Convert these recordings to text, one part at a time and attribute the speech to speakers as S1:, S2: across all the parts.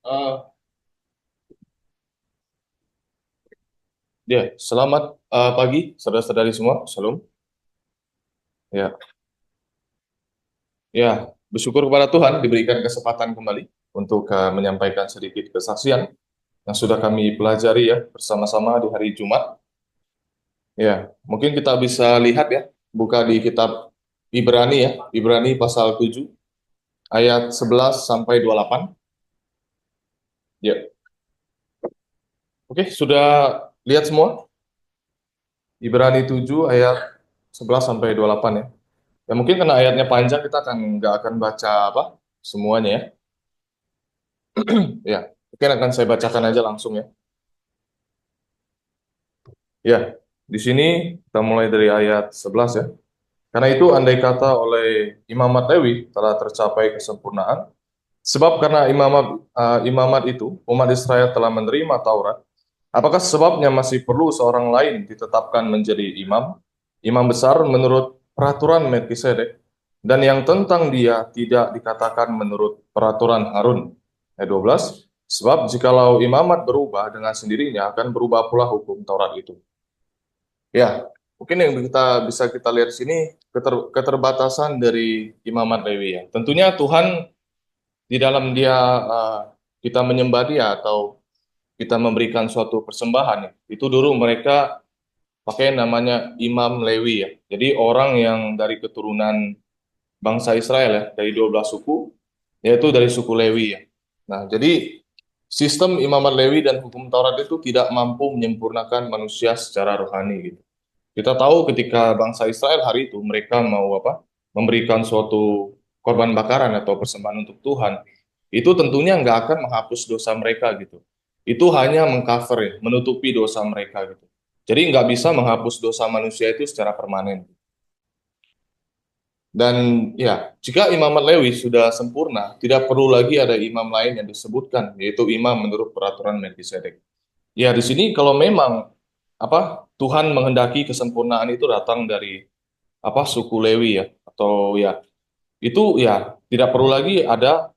S1: Eh, selamat pagi, saudara-saudari semua. Shalom. Ya, ya, bersyukur kepada Tuhan diberikan kesempatan kembali untuk menyampaikan sedikit kesaksian yang sudah kami pelajari ya bersama-sama di hari Jumat. Ya, mungkin kita bisa lihat ya, buka di kitab Ibrani ya, Ibrani pasal 7 ayat 11 sampai 28. Ya, oke, sudah lihat semua? Ibrani 7 ayat 11 sampai 28 ya. Ya mungkin karena ayatnya panjang kita nggak akan baca apa semuanya ya. Ya, mungkin akan saya bacakan aja langsung ya. Ya, di sini kita mulai dari ayat 11 ya. Karena itu andai kata oleh imamat Lewi telah tercapai kesempurnaan, sebab karena imamat itu umat Israel telah menerima Taurat, apakah sebabnya masih perlu seorang lain ditetapkan menjadi imam besar menurut peraturan Melkisedek, dan yang tentang dia tidak dikatakan menurut peraturan Harun. Ayat 12, sebab jikalau imamat berubah dengan sendirinya akan berubah pula hukum Taurat itu. Ya, mungkin yang bisa kita lihat di sini keterbatasan dari imamat Lewi ya. Tentunya Tuhan di dalam dia kita menyembah dia atau kita memberikan suatu persembahan ya. Itu dulu mereka pakai namanya Imam Lewi ya. Jadi orang yang dari keturunan bangsa Israel ya, dari 12 suku, yaitu dari suku Lewi ya. Nah, jadi sistem imamat Lewi dan hukum Taurat itu tidak mampu menyempurnakan manusia secara rohani gitu. Kita tahu ketika bangsa Israel hari itu mereka mau apa? Memberikan suatu korban bakaran atau persembahan untuk Tuhan. Itu tentunya nggak akan menghapus dosa mereka gitu. Itu hanya mengcover ya, menutupi dosa mereka gitu. Jadi nggak bisa menghapus dosa manusia itu secara permanen. Dan ya, jika imamat Lewi sudah sempurna, tidak perlu lagi ada imam lain yang disebutkan, yaitu imam menurut peraturan Melkisedek. Ya, di sini kalau memang apa Tuhan menghendaki kesempurnaan itu datang dari apa suku Lewi ya, atau ya itu ya tidak perlu lagi ada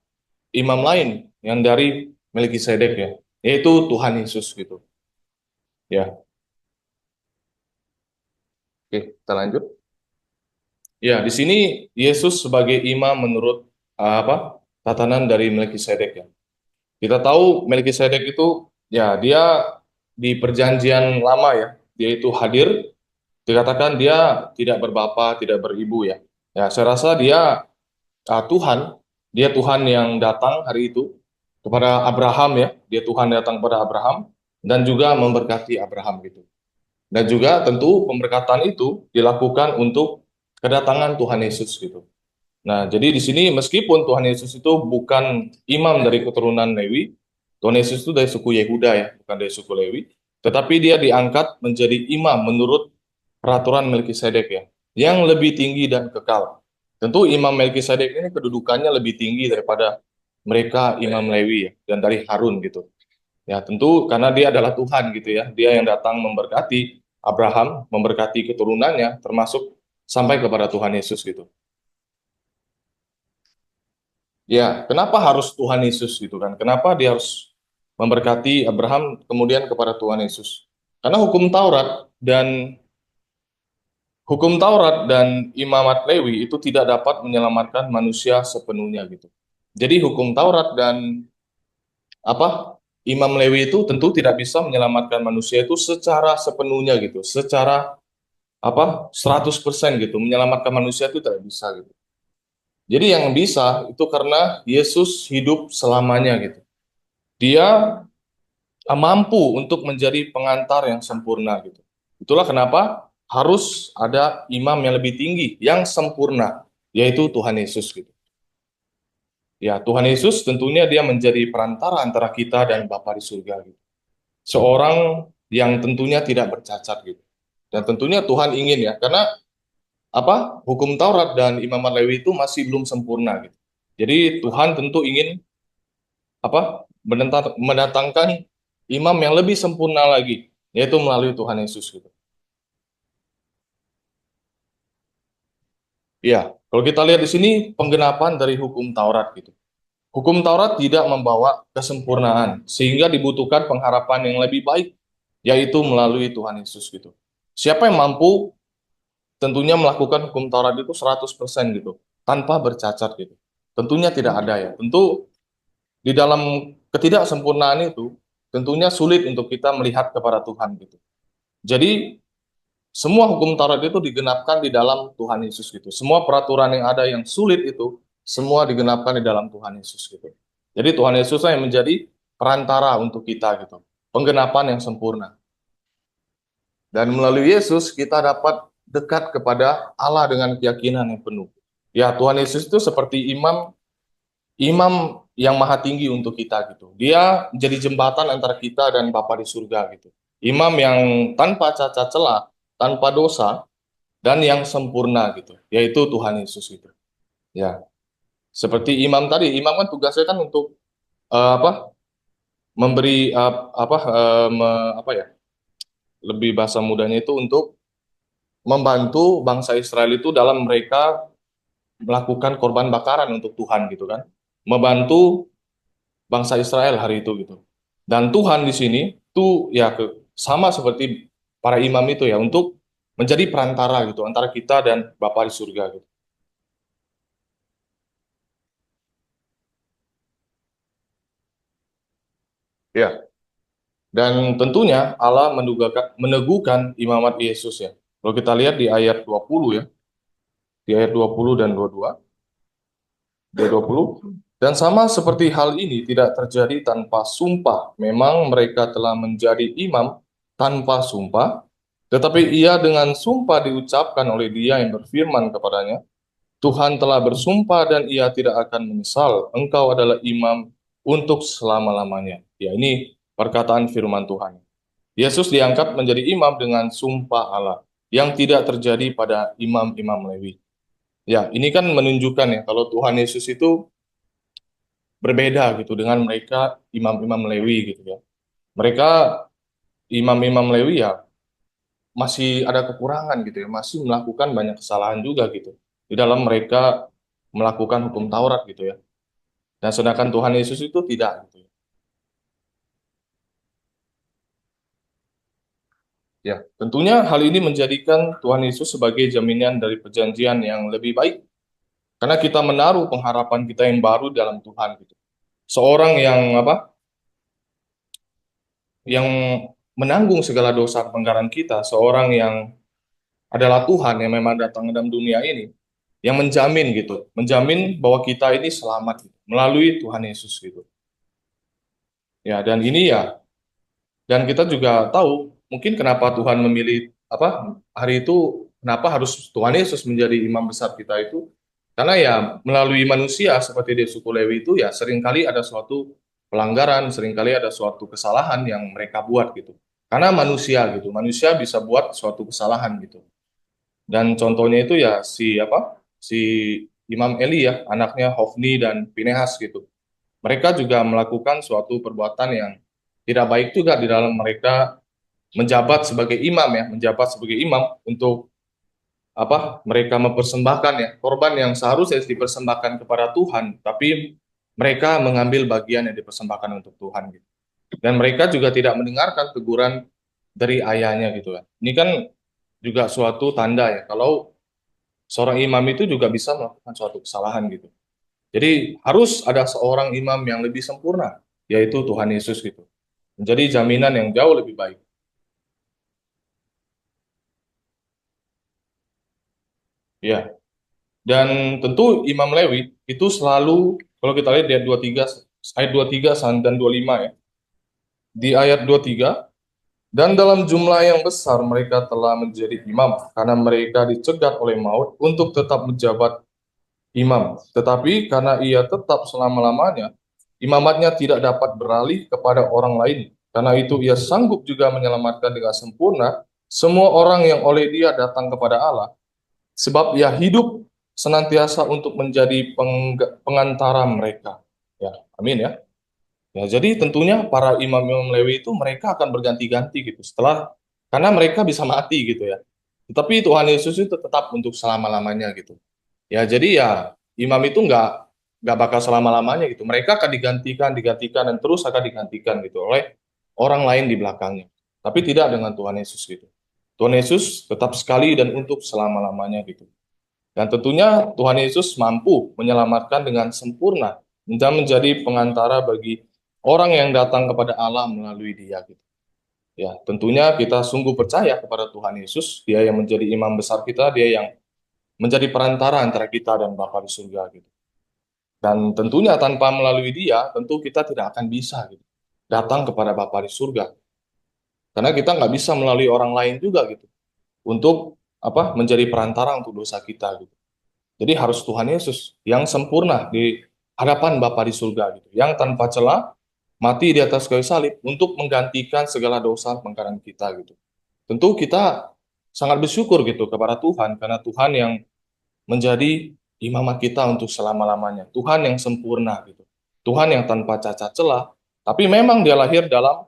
S1: imam lain yang dari Melkisedek ya, yaitu Tuhan Yesus gitu. Ya, oke, kita lanjut. Ya, di sini Yesus sebagai imam menurut apa tatanan dari Melkisedek ya. Kita tahu Melkisedek itu ya dia di perjanjian lama ya, dia itu hadir, dikatakan dia tidak berbapa, tidak beribu ya. Ya, saya rasa dia Tuhan, dia Tuhan yang datang hari itu kepada Abraham ya, dia Tuhan datang kepada Abraham dan juga memberkati Abraham gitu. Dan juga tentu pemberkatan itu dilakukan untuk kedatangan Tuhan Yesus gitu. Nah, jadi di sini meskipun Tuhan Yesus itu bukan imam dari keturunan Lewi, Tuhan Yesus itu dari suku Yehuda ya, bukan dari suku Lewi, tetapi dia diangkat menjadi imam menurut peraturan Melkisedek ya, yang lebih tinggi dan kekal. Tentu imam Melkisedek ini kedudukannya lebih tinggi daripada mereka imam Lewi ya, dan dari Harun gitu. Ya, tentu karena dia adalah Tuhan gitu ya, dia yang datang memberkati Abraham, memberkati keturunannya, termasuk sampai kepada Tuhan Yesus gitu. Ya, kenapa harus Tuhan Yesus gitu kan? Kenapa dia harus memberkati Abraham kemudian kepada Tuhan Yesus? Karena hukum Taurat dan imamat Lewi itu tidak dapat menyelamatkan manusia sepenuhnya gitu. Jadi hukum Taurat dan apa Imam Lewi itu tentu tidak bisa menyelamatkan manusia itu secara sepenuhnya gitu, secara apa 100% gitu, menyelamatkan manusia itu tidak bisa gitu. Jadi yang bisa itu karena Yesus hidup selamanya gitu. Dia mampu untuk menjadi pengantar yang sempurna gitu. Itulah kenapa harus ada imam yang lebih tinggi, yang sempurna, yaitu Tuhan Yesus gitu. Ya, Tuhan Yesus tentunya dia menjadi perantara antara kita dan Bapa di surga gitu. Seorang yang tentunya tidak bercacat gitu. Dan tentunya Tuhan ingin ya, karena apa? Hukum Taurat dan Imamat Lewi itu masih belum sempurna gitu. Jadi Tuhan tentu ingin apa? Mendatangkan imam yang lebih sempurna lagi, yaitu melalui Tuhan Yesus gitu. Ya, kalau kita lihat di sini penggenapan dari hukum Taurat gitu. Hukum Taurat tidak membawa kesempurnaan, sehingga dibutuhkan pengharapan yang lebih baik, yaitu melalui Tuhan Yesus gitu. Siapa yang mampu tentunya melakukan hukum Taurat itu 100% gitu, tanpa bercacat gitu. Tentunya tidak ada ya. Tentu di dalam ketidaksempurnaan itu, tentunya sulit untuk kita melihat kepada Tuhan gitu. Jadi semua hukum Taurat itu digenapkan di dalam Tuhan Yesus gitu. Semua peraturan yang ada yang sulit itu semua digenapkan di dalam Tuhan Yesus gitu. Jadi Tuhan Yesus yang menjadi perantara untuk kita gitu. Penggenapan yang sempurna. Dan melalui Yesus kita dapat dekat kepada Allah dengan keyakinan yang penuh. Ya, Tuhan Yesus itu seperti imam imam yang maha tinggi untuk kita gitu. Dia jadi jembatan antara kita dan Bapa di surga gitu. Imam yang tanpa cacat celah, tanpa dosa, dan yang sempurna gitu, yaitu Tuhan Yesus gitu. Ya, seperti imam tadi, imam kan tugasnya kan untuk apa? Memberi apa ya? Lebih bahasa mudanya itu untuk membantu bangsa Israel itu dalam mereka melakukan korban bakaran untuk Tuhan gitu kan. Membantu bangsa Israel hari itu gitu. Dan Tuhan di sini tuh ya sama seperti para imam itu ya untuk menjadi perantara gitu antara kita dan Bapa di surga gitu. Ya, dan tentunya Allah meneguhkan imamat Yesus ya. Kalau kita lihat di ayat 20 ya, di ayat 20 dan 22, di ayat 20, dan sama seperti hal ini tidak terjadi tanpa sumpah. Memang mereka telah menjadi imam tanpa sumpah, tetapi ia dengan sumpah diucapkan oleh dia yang berfirman kepadanya, Tuhan telah bersumpah dan ia tidak akan menyesal. Engkau adalah imam untuk selama-lamanya. Ya, ini perkataan firman Tuhan. Yesus diangkat menjadi imam dengan sumpah Allah yang tidak terjadi pada imam-imam Lewi. Ya, ini kan menunjukkan ya kalau Tuhan Yesus itu berbeda gitu dengan mereka imam-imam Lewi gitu ya. Mereka imam-imam Lewi ya masih ada kekurangan gitu ya, masih melakukan banyak kesalahan juga gitu di dalam mereka melakukan hukum Taurat gitu ya. Dan sedangkan Tuhan Yesus itu tidak gitu ya. Ya, tentunya hal ini menjadikan Tuhan Yesus sebagai jaminan dari perjanjian yang lebih baik karena kita menaruh pengharapan kita yang baru dalam Tuhan gitu. Seorang yang apa? Yang menanggung segala dosa pelanggaran kita, seorang yang adalah Tuhan yang memang datang dalam dunia ini, yang menjamin gitu, menjamin bahwa kita ini selamat gitu, melalui Tuhan Yesus gitu. Ya, dan ini ya, dan kita juga tahu mungkin kenapa Tuhan memilih apa hari itu, kenapa harus Tuhan Yesus menjadi imam besar kita itu, karena ya melalui manusia seperti di suku Lewi itu ya seringkali ada suatu pelanggaran, seringkali ada suatu kesalahan yang mereka buat gitu. Karena manusia gitu, manusia bisa buat suatu kesalahan gitu. Dan contohnya itu ya si apa? Si Imam Eli ya, anaknya Hofni dan Pinehas gitu. Mereka juga melakukan suatu perbuatan yang tidak baik juga di dalam mereka menjabat sebagai imam ya, menjabat sebagai imam untuk apa? Mereka mempersembahkan ya korban yang seharusnya dipersembahkan kepada Tuhan, tapi mereka mengambil bagian yang dipersembahkan untuk Tuhan gitu. Dan mereka juga tidak mendengarkan teguran dari ayahnya gitu kan. Ini kan juga suatu tanda ya kalau seorang imam itu juga bisa melakukan suatu kesalahan gitu. Jadi harus ada seorang imam yang lebih sempurna, yaitu Tuhan Yesus gitu. Menjadi jaminan yang jauh lebih baik. Ya. Dan tentu Imam Lewi itu selalu kalau kita lihat di ayat 23 ayat 23 dan 25 ya. Di ayat 23, dan dalam jumlah yang besar mereka telah menjadi imam karena mereka dicegat oleh maut untuk tetap menjabat imam. Tetapi karena ia tetap selama-lamanya, imamatnya tidak dapat beralih kepada orang lain. Karena itu ia sanggup juga menyelamatkan dengan sempurna semua orang yang oleh dia datang kepada Allah. Sebab ia hidup senantiasa untuk menjadi pengantara mereka. Ya, amin ya. Ya, jadi tentunya para imam-imam Lewi itu mereka akan berganti-ganti gitu setelah karena mereka bisa mati gitu ya. Tetapi Tuhan Yesus itu tetap untuk selama-lamanya gitu. Ya, jadi ya imam itu nggak bakal selama-lamanya gitu. Mereka akan digantikan, dan terus akan digantikan gitu oleh orang lain di belakangnya. Tapi tidak dengan Tuhan Yesus gitu. Tuhan Yesus tetap sekali dan untuk selama-lamanya gitu. Dan tentunya Tuhan Yesus mampu menyelamatkan dengan sempurna dan menjadi pengantara bagi orang yang datang kepada Allah melalui Dia gitu. Ya, tentunya kita sungguh percaya kepada Tuhan Yesus, Dia yang menjadi imam besar kita, Dia yang menjadi perantara antara kita dan Bapa di surga gitu. Dan tentunya tanpa melalui Dia, tentu kita tidak akan bisa gitu, datang kepada Bapa di surga. Karena kita nggak bisa melalui orang lain juga gitu, untuk menjadi perantara untuk dosa kita gitu. Jadi harus Tuhan Yesus yang sempurna di hadapan Bapa di surga gitu, yang tanpa celah mati di atas kayu salib untuk menggantikan segala dosa pengkaran kita gitu. Tentu kita sangat bersyukur gitu kepada Tuhan karena Tuhan yang menjadi imamat kita untuk selama-lamanya. Tuhan yang sempurna gitu. Tuhan yang tanpa cacat celah, tapi memang dia lahir dalam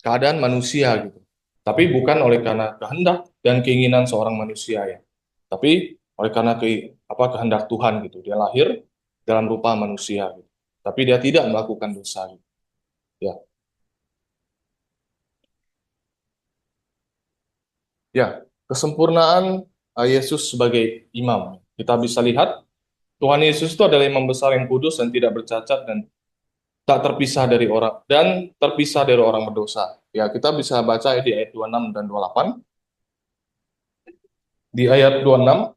S1: keadaan manusia gitu. Tapi bukan oleh karena kehendak dan keinginan seorang manusia ya. Tapi oleh karena kehendak Tuhan gitu. Dia lahir dalam rupa manusia gitu. Tapi dia tidak melakukan dosa gitu. Ya. Ya, kesempurnaan Yesus sebagai imam. Kita bisa lihat Tuhan Yesus itu adalah imam besar yang kudus dan tidak bercacat dan tak terpisah dari orang berdosa. Ya, kita bisa baca di ayat 26 dan 28. Di ayat 26,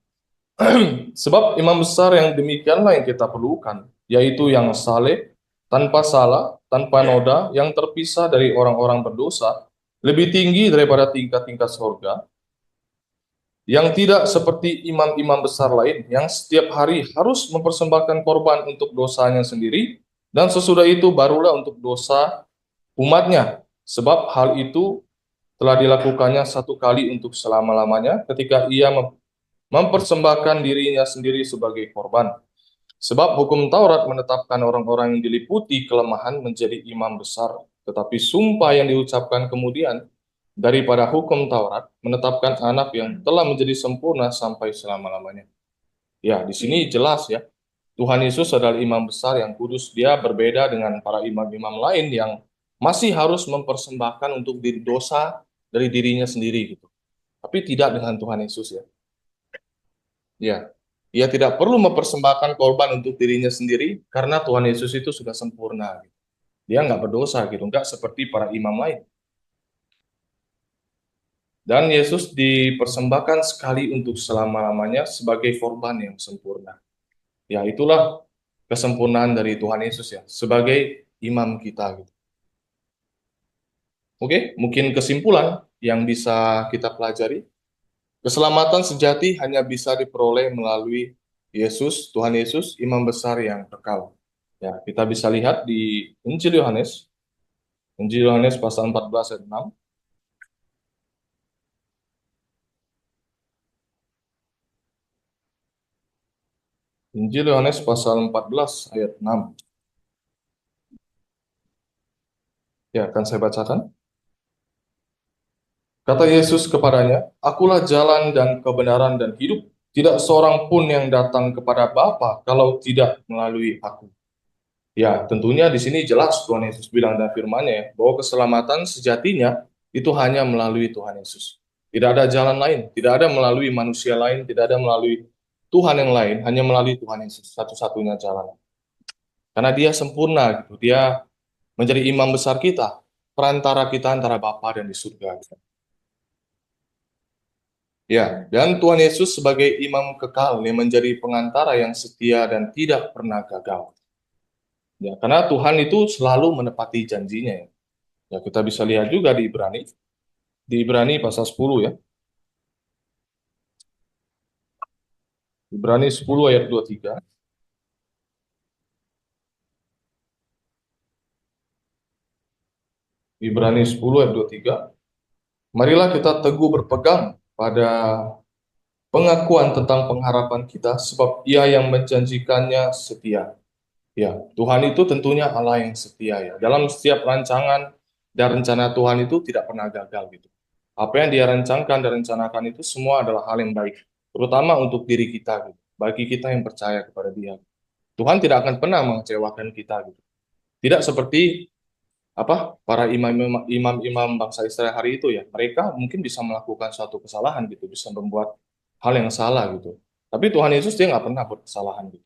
S1: sebab imam besar yang demikianlah yang kita perlukan, yaitu yang saleh, tanpa salah, tanpa noda, yang terpisah dari orang-orang berdosa, lebih tinggi daripada tingkat-tingkat surga, yang tidak seperti imam-imam besar lain yang setiap hari harus mempersembahkan korban untuk dosanya sendiri, dan sesudah itu barulah untuk dosa umatnya. Sebab hal itu telah dilakukannya satu kali untuk selama-lamanya ketika ia mempersembahkan dirinya sendiri sebagai korban. Sebab hukum Taurat menetapkan orang-orang yang diliputi kelemahan menjadi imam besar, tetapi sumpah yang diucapkan kemudian daripada hukum Taurat menetapkan anak yang telah menjadi sempurna sampai selama-lamanya. Ya, di sini jelas ya, Tuhan Yesus adalah imam besar yang kudus. Dia berbeda dengan para imam-imam lain yang masih harus mempersembahkan untuk diri dosa dari dirinya sendiri gitu. Tapi tidak dengan Tuhan Yesus ya. Ya, ia tidak perlu mempersembahkan korban untuk dirinya sendiri karena Tuhan Yesus itu sudah sempurna. Dia nggak berdosa gitu, nggak seperti para imam lain. Dan Yesus dipersembahkan sekali untuk selama-lamanya sebagai korban yang sempurna. Ya, itulah kesempurnaan dari Tuhan Yesus ya, sebagai imam kita gitu. Oke, mungkin kesimpulan yang bisa kita pelajari, keselamatan sejati hanya bisa diperoleh melalui Yesus, Tuhan Yesus, imam besar yang kekal. Ya, kita bisa lihat di Injil Yohanes pasal 14 ayat 6. Injil Yohanes pasal 14 ayat 6. Ya, akan saya bacakan. Kata Yesus kepadanya, "Akulah jalan dan kebenaran dan hidup. Tidak seorang pun yang datang kepada Bapa kalau tidak melalui aku." Ya, tentunya di sini jelas Tuhan Yesus bilang dan firman-Nya ya, bahwa keselamatan sejatinya itu hanya melalui Tuhan Yesus. Tidak ada jalan lain, tidak ada melalui manusia lain, tidak ada melalui Tuhan yang lain, hanya melalui Tuhan Yesus, satu-satunya jalan. Karena Dia sempurna gitu, Dia menjadi imam besar kita, perantara kita antara Bapa dan di surga. Ya, dan Tuhan Yesus sebagai imam kekal yang menjadi pengantara yang setia dan tidak pernah gagal. Ya, karena Tuhan itu selalu menepati janjinya ya. Ya, kita bisa lihat juga di Ibrani pasal 10 ya. Ibrani 10 ayat 23. Ibrani 10 ayat 23. Marilah kita teguh berpegang pada pengakuan tentang pengharapan kita, sebab Ia yang menjanjikannya setia. Ya, Tuhan itu tentunya Allah yang setia ya. Dalam setiap rancangan dan rencana Tuhan itu tidak pernah gagal gitu. Apa yang Dia rancangkan dan rencanakan itu semua adalah hal yang baik, terutama untuk diri kita gitu. Bagi kita yang percaya kepada Dia. Tuhan tidak akan pernah mengecewakan kita gitu. Tidak seperti para imam-imam bangsa Israel hari itu ya. Mereka mungkin bisa melakukan suatu kesalahan gitu, bisa membuat hal yang salah gitu. Tapi Tuhan Yesus dia nggak pernah berkesalahan gitu.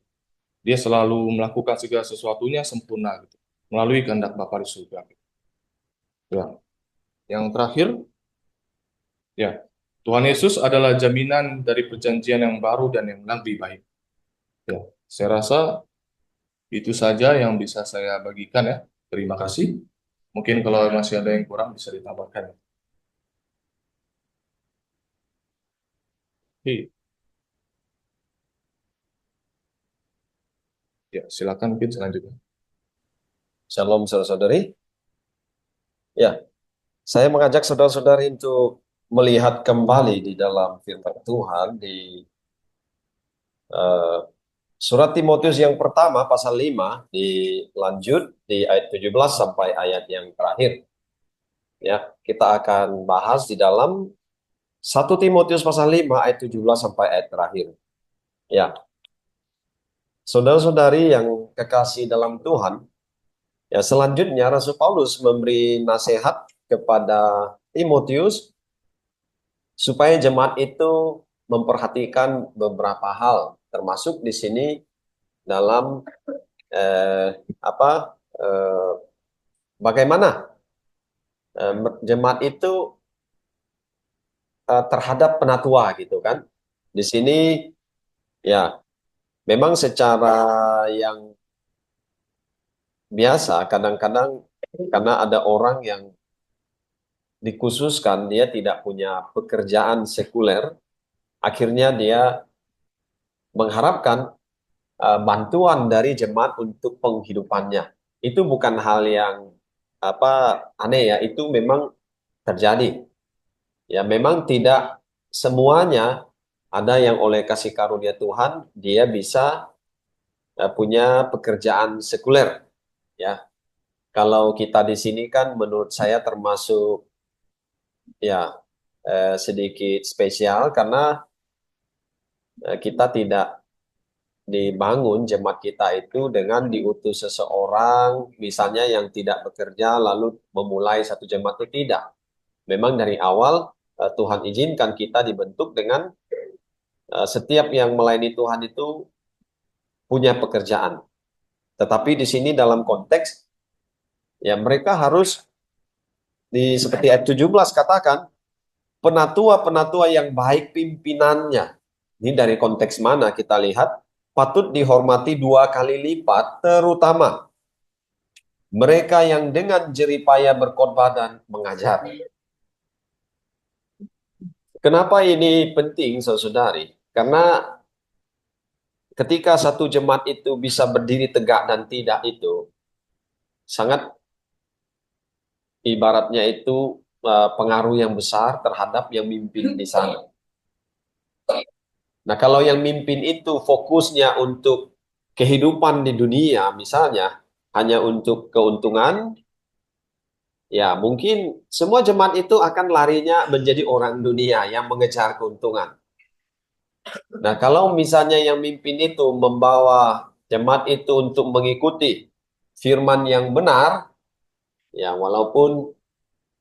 S1: Dia selalu melakukan segala sesuatunya sempurna gitu, melalui kehendak Bapa di surga. Gitu. Ya. Yang terakhir, ya, Tuhan Yesus adalah jaminan dari perjanjian yang baru dan yang lebih baik. Ya, saya rasa itu saja yang bisa saya bagikan ya. Terima kasih. Mungkin kalau masih ada yang kurang bisa ditambahkan. Oke. Ya, silakan mungkin selanjutnya.
S2: Shalom saudara-saudari. Ya, saya mengajak saudara-saudari untuk melihat kembali di dalam firman Tuhan di eh, surat Timotius yang pertama pasal 5 dilanjut di ayat 17 sampai ayat yang terakhir. Ya, kita akan bahas di dalam 1 Timotius pasal 5 ayat 17 sampai ayat terakhir. Ya, saudara-saudari yang kekasih dalam Tuhan, ya selanjutnya Rasul Paulus memberi nasihat kepada Timotius supaya jemaat itu memperhatikan beberapa hal, termasuk di sini dalam eh, apa eh, bagaimana jemaat itu terhadap penatua gitu kan. Di sini ya memang secara yang biasa kadang-kadang karena ada orang yang dikhususkan dia tidak punya pekerjaan sekuler, akhirnya dia mengharapkan bantuan dari jemaat untuk penghidupannya. Itu bukan hal yang apa aneh ya, itu memang terjadi. Ya, memang tidak semuanya ada yang oleh kasih karunia Tuhan dia bisa punya pekerjaan sekuler ya. Kalau kita di sini kan menurut saya termasuk ya sedikit spesial karena kita tidak dibangun jemaat kita itu dengan diutus seseorang misalnya yang tidak bekerja lalu memulai satu jemaat itu tidak. Memang dari awal Tuhan izinkan kita dibentuk dengan setiap yang melayani Tuhan itu punya pekerjaan. Tetapi di sini dalam konteks ya mereka harus seperti ayat 17 katakan penatua-penatua yang baik pimpinannya. Ini dari konteks mana kita lihat patut dihormati 2 kali lipat, terutama mereka yang dengan jeripaya berkhotbah dan mengajar. Kenapa ini penting, saudari? Karena ketika satu jemaat itu bisa berdiri tegak dan tidak itu, sangat ibaratnya itu pengaruh yang besar terhadap yang mimpin di sana. Nah, kalau yang mimpin itu fokusnya untuk kehidupan di dunia, misalnya hanya untuk keuntungan, ya mungkin semua jemaat itu akan larinya menjadi orang dunia yang mengejar keuntungan. Nah, kalau misalnya yang mimpin itu membawa jemaat itu untuk mengikuti firman yang benar, ya walaupun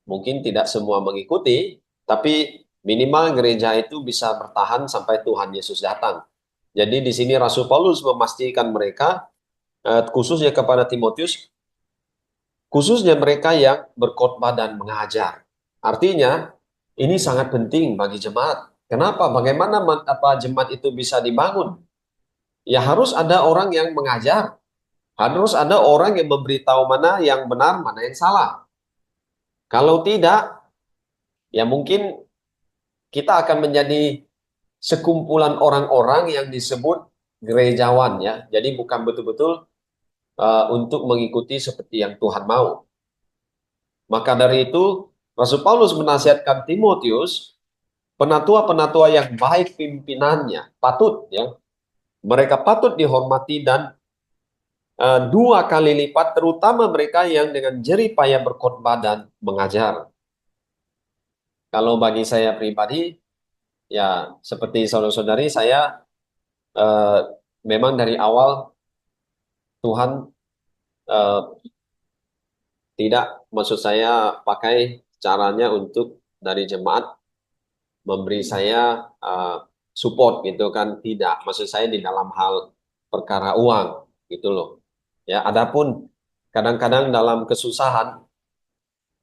S2: mungkin tidak semua mengikuti, tapi minimal gereja itu bisa bertahan sampai Tuhan Yesus datang. Jadi di sini Rasul Paulus memastikan mereka, khususnya kepada Timotius, khususnya mereka yang berkhotbah dan mengajar. Artinya, ini sangat penting bagi jemaat. Kenapa? Bagaimana jemaat itu bisa dibangun? Ya harus ada orang yang mengajar. Harus ada orang yang memberitahu mana yang benar, mana yang salah. Kalau tidak, ya mungkin kita akan menjadi sekumpulan orang-orang yang disebut gerejawan ya. Jadi bukan betul-betul untuk mengikuti seperti yang Tuhan mau. Maka dari itu Rasul Paulus menasihatkan Timotius, penatua-penatua yang baik pimpinannya patut ya, mereka patut dihormati dan 2 kali lipat, terutama mereka yang dengan jerih payah berkhotbah dan mengajar. Kalau bagi saya pribadi, ya seperti saudara-saudari, saya memang dari awal Tuhan eh, tidak, maksud saya pakai caranya untuk dari jemaat memberi saya support gitu kan, tidak. Maksud saya di dalam hal perkara uang gitu loh. Ya, adapun kadang-kadang dalam kesusahan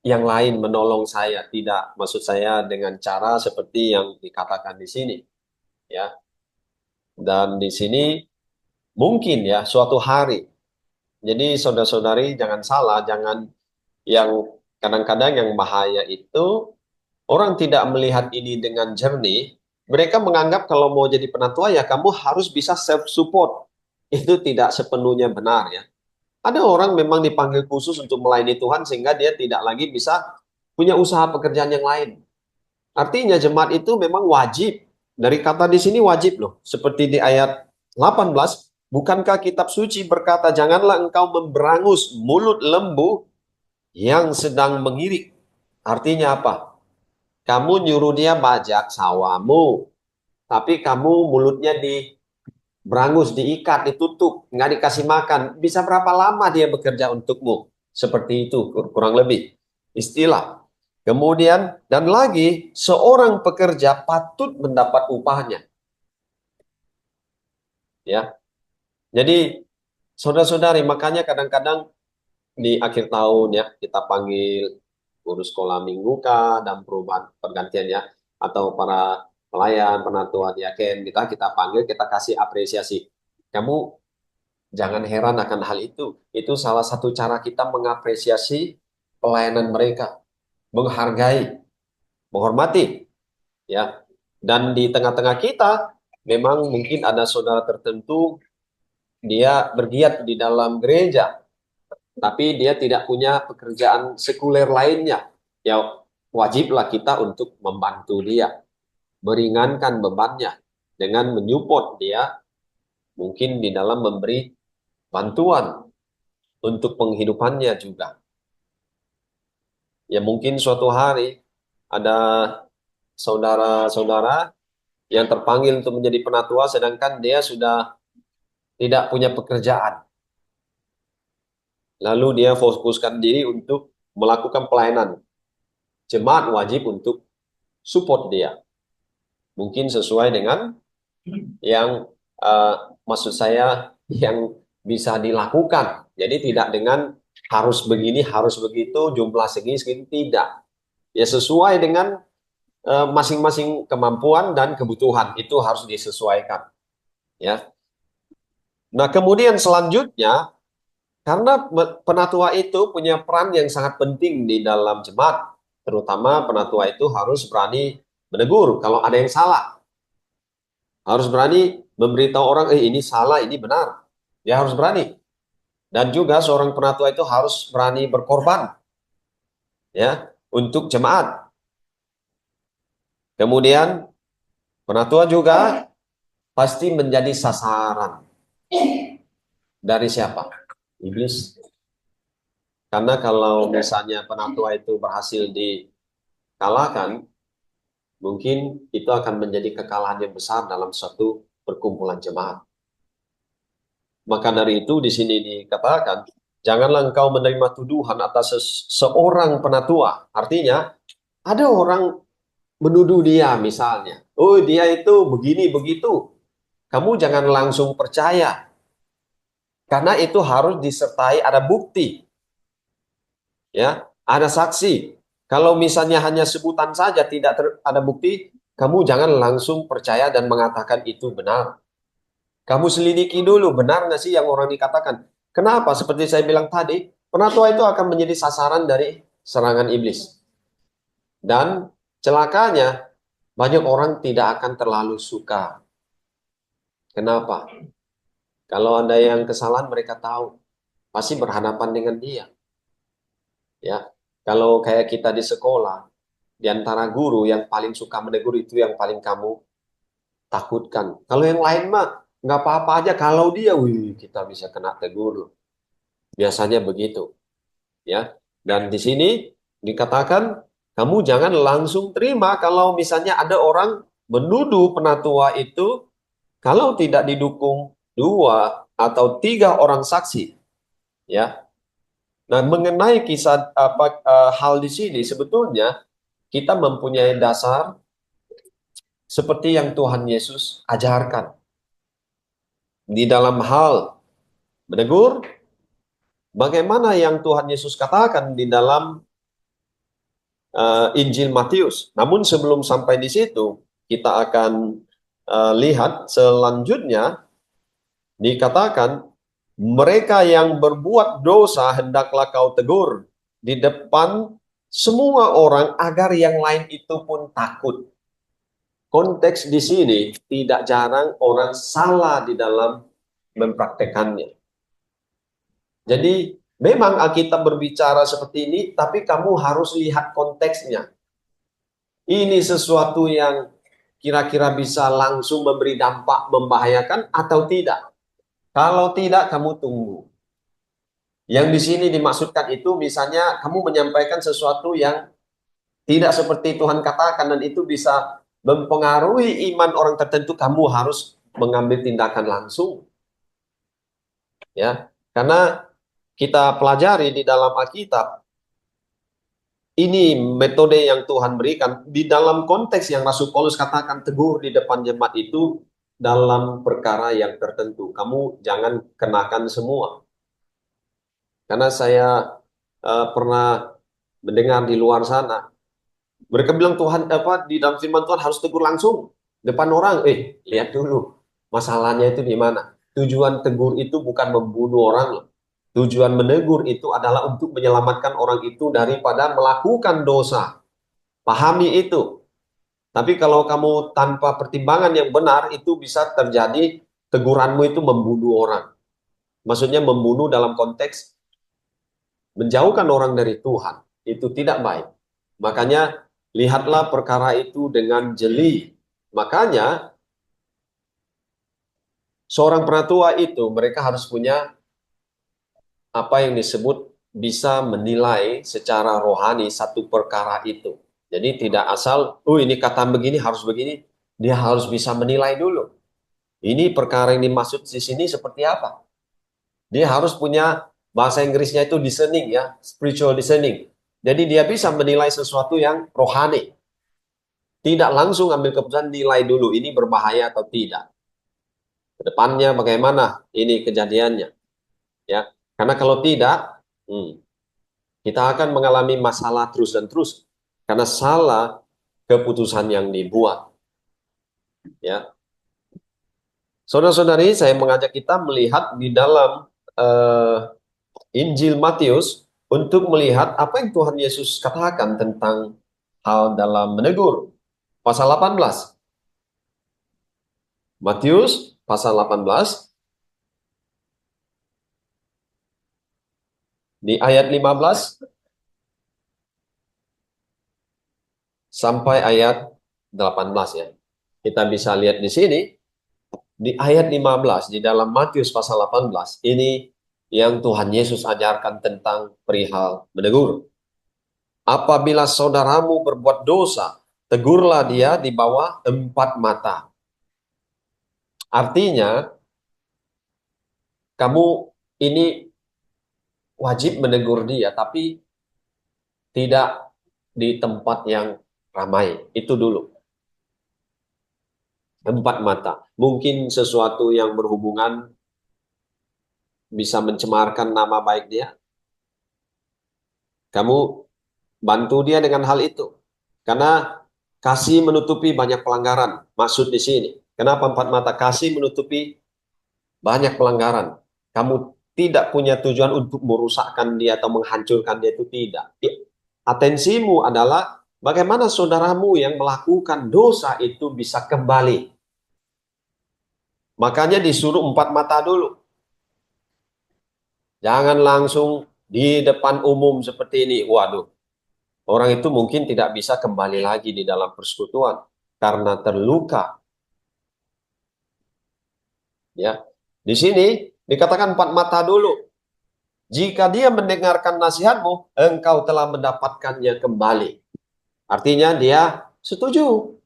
S2: yang lain menolong saya, tidak. Maksud saya dengan cara seperti yang dikatakan di sini, ya. Dan di sini mungkin ya suatu hari. Jadi saudara-saudari jangan salah, jangan yang kadang-kadang yang bahaya itu orang tidak melihat ini dengan jernih. Mereka menganggap kalau mau jadi penatua ya kamu harus bisa self support. Itu tidak sepenuhnya benar ya. Ada orang memang dipanggil khusus untuk melayani Tuhan sehingga dia tidak lagi bisa punya usaha pekerjaan yang lain. Artinya jemaat itu memang wajib. Dari kata di sini wajib loh. Seperti di ayat 18, bukankah kitab suci berkata, janganlah engkau memberangus mulut lembu yang sedang mengirik. Artinya apa? Kamu nyuruh dia bajak sawamu, tapi kamu mulutnya berangus, diikat, ditutup, nggak dikasih makan. Bisa berapa lama dia bekerja untukmu? Seperti itu, kurang lebih. Istilah. Kemudian, dan lagi, seorang pekerja patut mendapat upahnya. Ya, jadi saudara-saudari, makanya kadang-kadang di akhir tahun ya, kita panggil guru sekolah minggu kah, dan perubahan pergantian ya, atau para pelayan, penatua, diaken, kita panggil, kita kasih apresiasi. Kamu jangan heran akan hal itu. Itu salah satu cara kita mengapresiasi pelayanan mereka, menghargai, menghormati, ya. Dan di tengah-tengah kita, memang mungkin ada saudara tertentu, dia bergiat di dalam gereja, tapi dia tidak punya pekerjaan sekuler lainnya. Ya, wajiblah kita untuk membantu dia, meringankan bebannya dengan menyupport dia, mungkin di dalam memberi bantuan untuk penghidupannya juga. Ya mungkin suatu hari ada saudara-saudara yang terpanggil untuk menjadi penatua sedangkan dia sudah tidak punya pekerjaan. Lalu dia fokuskan diri untuk melakukan pelayanan. Jemaat wajib untuk support dia. Mungkin sesuai dengan yang maksud saya yang bisa dilakukan. Jadi tidak dengan harus begini, harus begitu, jumlah segini, segini, tidak. Ya sesuai dengan masing-masing kemampuan dan kebutuhan itu harus disesuaikan, ya. Nah, kemudian selanjutnya karena penatua itu punya peran yang sangat penting di dalam jemaat, terutama penatua itu harus berani menegur kalau ada yang salah. Harus berani memberitahu orang, ini salah, ini benar. Dia harus berani. Dan juga seorang penatua itu harus berani berkorban, ya, untuk jemaat. Kemudian penatua juga pasti menjadi sasaran dari siapa? Iblis. Karena kalau misalnya penatua itu berhasil dikalahkan, mungkin itu akan menjadi kekalahan yang besar dalam suatu perkumpulan jemaat. Maka dari itu di sini dikatakan, janganlah engkau menerima tuduhan atas seorang penatua. Artinya, ada orang menuduh dia misalnya, oh dia itu begini begitu. Kamu jangan langsung percaya. Karena itu harus disertai ada bukti. Ya, ada saksi. Kalau misalnya hanya sebutan saja tidak ada bukti, kamu jangan langsung percaya dan mengatakan itu benar. Kamu selidiki dulu, benar nggak sih yang orang dikatakan? Kenapa? Seperti saya bilang tadi, penatua itu akan menjadi sasaran dari serangan iblis. Dan celakanya, banyak orang tidak akan terlalu suka. Kenapa? Kalau ada yang kesalahan mereka tahu, pasti berhadapan dengan dia. Ya, kalau kayak kita di sekolah, di antara guru yang paling suka menegur itu yang paling kamu takutkan. Kalau yang lain mah nggak apa-apa aja. Kalau dia, wih, kita bisa kena tegur. Biasanya begitu, ya. Dan di sini dikatakan kamu jangan langsung terima kalau misalnya ada orang menuduh penatua itu kalau tidak didukung dua atau 3 orang saksi, ya. Nah, mengenai kisah hal di sini sebetulnya kita mempunyai dasar seperti yang Tuhan Yesus ajarkan di dalam hal menegur. Bagaimana yang Tuhan Yesus katakan di dalam Injil Matius. Namun sebelum sampai di situ, kita akan lihat selanjutnya dikatakan, mereka yang berbuat dosa hendaklah kau tegur di depan semua orang agar yang lain itu pun takut. Konteks di sini tidak jarang orang salah di dalam mempraktekannya. Jadi memang Alkitab berbicara seperti ini, tapi kamu harus lihat konteksnya. Ini sesuatu yang kira-kira bisa langsung memberi dampak membahayakan atau tidak. Kalau tidak, kamu tunggu. Yang di sini dimaksudkan itu misalnya kamu menyampaikan sesuatu yang tidak seperti Tuhan katakan dan itu bisa mempengaruhi iman orang tertentu, kamu harus mengambil tindakan langsung. Ya, karena kita pelajari di dalam Alkitab, ini metode yang Tuhan berikan di dalam konteks yang Rasul Paulus katakan tegur di depan jemaat itu dalam perkara yang tertentu. Kamu jangan kenakan semua. Karena saya pernah mendengar di luar sana, mereka bilang Tuhan di dalam firman Tuhan harus tegur langsung depan orang. Lihat dulu masalahnya itu di mana. Tujuan tegur itu bukan membunuh orang loh. Tujuan menegur itu adalah untuk menyelamatkan orang itu daripada melakukan dosa. Pahami itu. Tapi kalau kamu tanpa pertimbangan yang benar, itu bisa terjadi teguranmu itu membunuh orang. Maksudnya membunuh dalam konteks menjauhkan orang dari Tuhan. Itu tidak baik. Makanya lihatlah perkara itu dengan jeli. Makanya seorang penatua itu mereka harus punya apa yang disebut bisa menilai secara rohani satu perkara itu. Jadi tidak asal, ini kata begini harus begini. Dia harus bisa menilai dulu. Ini perkara yang dimaksud di sini seperti apa. Dia harus punya bahasa Inggrisnya itu discerning ya, spiritual discerning. Jadi dia bisa menilai sesuatu yang rohani. Tidak langsung ambil keputusan, nilai dulu ini berbahaya atau tidak. Kedepannya bagaimana ini kejadiannya. Ya, karena kalau tidak, kita akan mengalami masalah terus dan terus karena salah keputusan yang dibuat. Ya, saudara-saudari, saya mengajak kita melihat di dalam Injil Matius untuk melihat apa yang Tuhan Yesus katakan tentang hal dalam menegur. Pasal 18. Matius pasal 18 di ayat 15 sampai ayat 18 ya. Kita bisa lihat di sini di ayat 15 di dalam Matius pasal 18 ini yang Tuhan Yesus ajarkan tentang perihal menegur. Apabila saudaramu berbuat dosa, tegurlah dia di bawah 4 mata. Artinya kamu ini wajib menegur dia, tapi tidak di tempat yang ramai. Itu dulu. 4 mata. Mungkin sesuatu yang berhubungan bisa mencemarkan nama baik dia. Kamu bantu dia dengan hal itu. Karena kasih menutupi banyak pelanggaran. Maksud di sini. Kenapa 4 mata? Kasih menutupi banyak pelanggaran. Kamu tidak punya tujuan untuk merusakkan dia atau menghancurkan dia, itu tidak. Atensimu adalah bagaimana saudaramu yang melakukan dosa itu bisa kembali. Makanya disuruh 4 mata dulu. Jangan langsung di depan umum seperti ini. Waduh, orang itu mungkin tidak bisa kembali lagi di dalam persekutuan karena terluka. Ya, di sini dikatakan 4 mata dulu. Jika dia mendengarkan nasihatmu, engkau telah mendapatkannya kembali. Artinya dia setuju.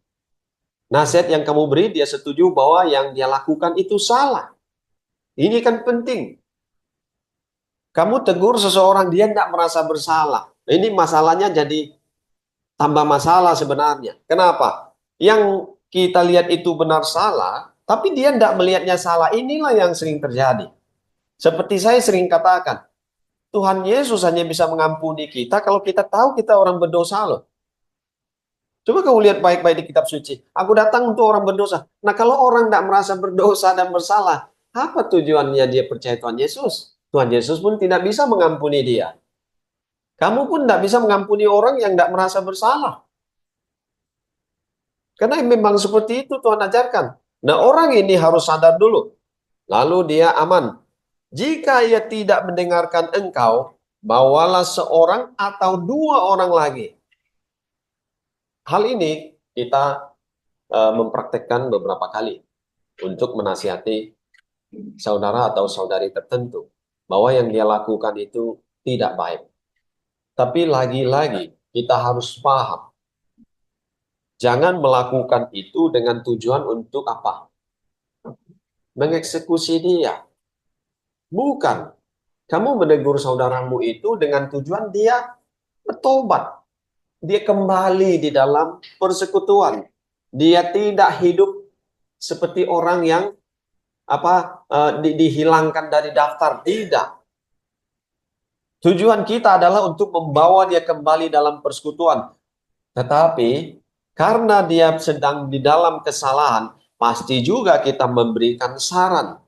S2: Nasihat yang kamu beri, dia setuju bahwa yang dia lakukan itu salah. Ini kan penting. Kamu tegur seseorang, dia tidak merasa bersalah. Ini masalahnya jadi tambah masalah sebenarnya. Kenapa? Yang kita lihat itu benar salah, tapi dia tidak melihatnya salah. Inilah yang sering terjadi. Seperti saya sering katakan, Tuhan Yesus hanya bisa mengampuni kita kalau kita tahu kita orang berdosa loh. Coba kamu lihat baik-baik di kitab suci. Aku datang untuk orang berdosa. Nah, kalau orang tidak merasa berdosa dan bersalah, apa tujuannya dia percaya Tuhan Yesus? Tuhan Yesus pun tidak bisa mengampuni dia. Kamu pun tidak bisa mengampuni orang yang tidak merasa bersalah. Karena memang seperti itu Tuhan ajarkan. Nah, orang ini harus sadar dulu. Lalu dia aman. Jika ia tidak mendengarkan engkau, bawalah seorang atau dua orang lagi. Hal ini kita mempraktekkan beberapa kali untuk menasihati saudara atau saudari tertentu bahwa yang dia lakukan itu tidak baik. Tapi lagi-lagi kita harus paham, jangan melakukan itu dengan tujuan untuk apa? Mengeksekusi dia. Bukan. Kamu menegur saudaramu itu dengan tujuan dia bertobat. Dia kembali di dalam persekutuan. Dia tidak hidup seperti orang yang dihilangkan dari daftar. Tidak. Tujuan kita adalah untuk membawa dia kembali dalam persekutuan. Tetapi karena dia sedang di dalam kesalahan, pasti juga kita memberikan saran.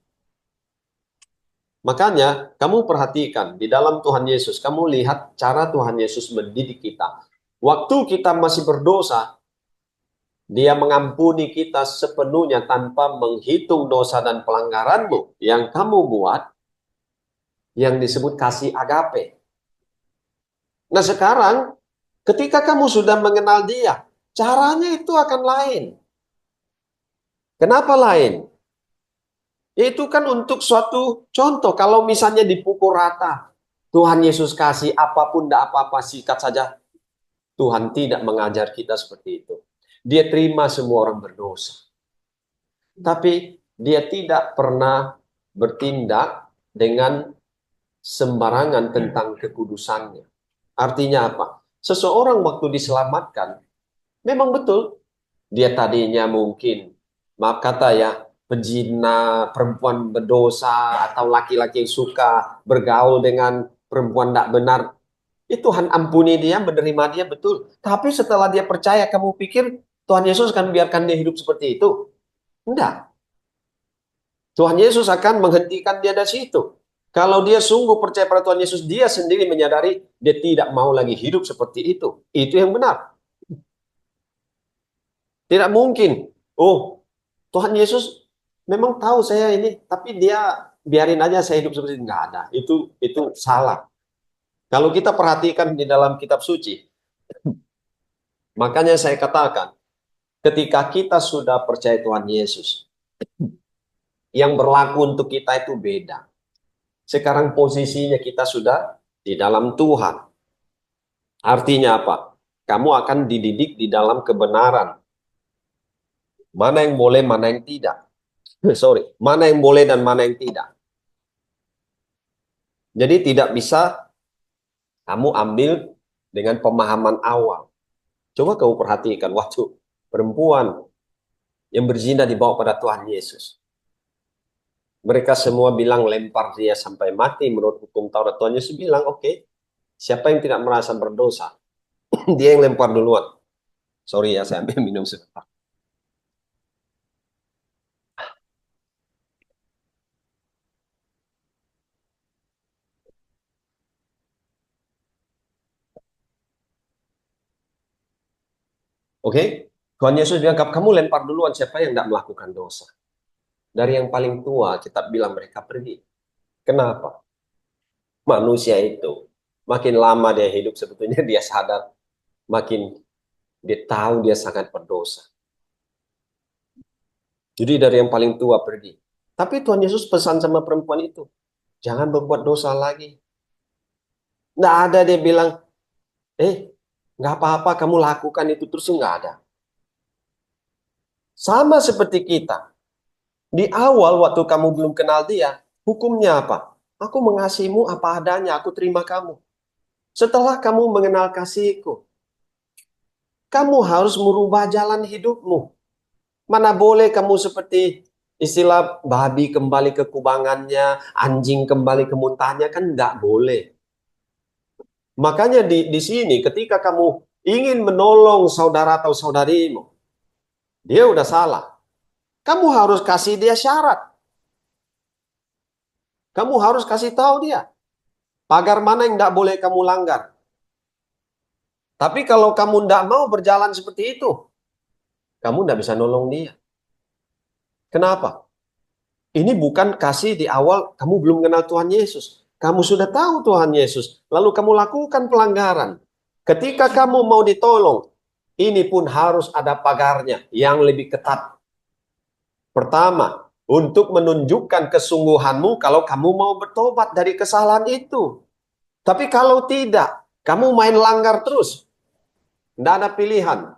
S2: Makanya kamu perhatikan di dalam Tuhan Yesus, kamu lihat cara Tuhan Yesus mendidik kita. Waktu kita masih berdosa, dia mengampuni kita sepenuhnya tanpa menghitung dosa dan pelanggaranmu yang kamu buat, yang disebut kasih agape. Nah sekarang, ketika kamu sudah mengenal dia, caranya itu akan lain. Kenapa lain? Itu kan untuk suatu contoh. Kalau misalnya dipukul rata, Tuhan Yesus kasih apapun, tidak apa-apa, sikat saja. Tuhan tidak mengajar kita seperti itu. Dia terima semua orang berdosa. Tapi dia tidak pernah bertindak dengan sembarangan tentang kekudusannya. Artinya apa? Seseorang waktu diselamatkan, memang betul, dia tadinya mungkin, maaf kata ya, pezina, perempuan berdosa, atau laki-laki yang suka bergaul dengan perempuan tidak benar. Itu Tuhan ampuni dia, menerima dia, betul. Tapi setelah dia percaya, kamu pikir Tuhan Yesus akan biarkan dia hidup seperti itu? Enggak. Tuhan Yesus akan menghentikan dia dari situ. Kalau dia sungguh percaya pada Tuhan Yesus, dia sendiri menyadari dia tidak mau lagi hidup seperti itu. Itu yang benar. Tidak mungkin. Oh, Tuhan Yesus memang tahu saya ini, tapi dia biarin aja saya hidup seperti itu. Enggak ada. Itu salah. Kalau kita perhatikan di dalam kitab suci, makanya saya katakan, ketika kita sudah percaya Tuhan Yesus, yang berlaku untuk kita itu beda. Sekarang posisinya kita sudah di dalam Tuhan. Artinya apa? Kamu akan dididik di dalam kebenaran. Mana yang boleh, mana yang tidak. Sorry, mana yang boleh dan mana yang tidak. Jadi tidak bisa kamu ambil dengan pemahaman awal. Coba kamu perhatikan waktu perempuan yang berzina dibawa pada Tuhan Yesus. Mereka semua bilang lempar dia sampai mati menurut hukum Taurat. Tuhan Yesus bilang, oke, siapa yang tidak merasa berdosa, dia yang lempar duluan. Sorry ya, saya ambil minum sebentar. Oke, Tuhan Yesus bilang, kamu lempar duluan, siapa yang tidak melakukan dosa. Dari yang paling tua, kita bilang mereka pergi. Kenapa? Manusia itu, makin lama dia hidup sebetulnya dia sadar, makin dia tahu dia sangat berdosa. Jadi dari yang paling tua pergi. Tapi Tuhan Yesus pesan sama perempuan itu, jangan berbuat dosa lagi. Nggak ada dia bilang, nggak apa-apa kamu lakukan itu terus, nggak ada. Sama seperti kita. Di awal waktu kamu belum kenal dia, Hukumnya apa? Aku mengasihimu apa adanya, aku terima kamu. Setelah kamu mengenal kasihku, kamu harus merubah jalan hidupmu. Mana boleh kamu seperti istilah babi kembali ke kubangannya, anjing kembali ke muntahnya, kan nggak boleh. Makanya di sini ketika kamu ingin menolong saudara atau saudarimu, dia udah salah. Kamu harus kasih dia syarat. Kamu harus kasih tahu dia pagar mana yang nggak boleh kamu langgar. Tapi kalau kamu nggak mau berjalan seperti itu, kamu nggak bisa nolong dia. Kenapa? Ini bukan kasih di awal kamu belum kenal Tuhan Yesus. Kamu sudah tahu Tuhan Yesus, lalu kamu lakukan pelanggaran. Ketika kamu mau ditolong, ini pun harus ada pagarnya yang lebih ketat. Pertama, untuk menunjukkan kesungguhanmu kalau kamu mau bertobat dari kesalahan itu. Tapi kalau tidak, kamu main langgar terus. Tidak ada pilihan.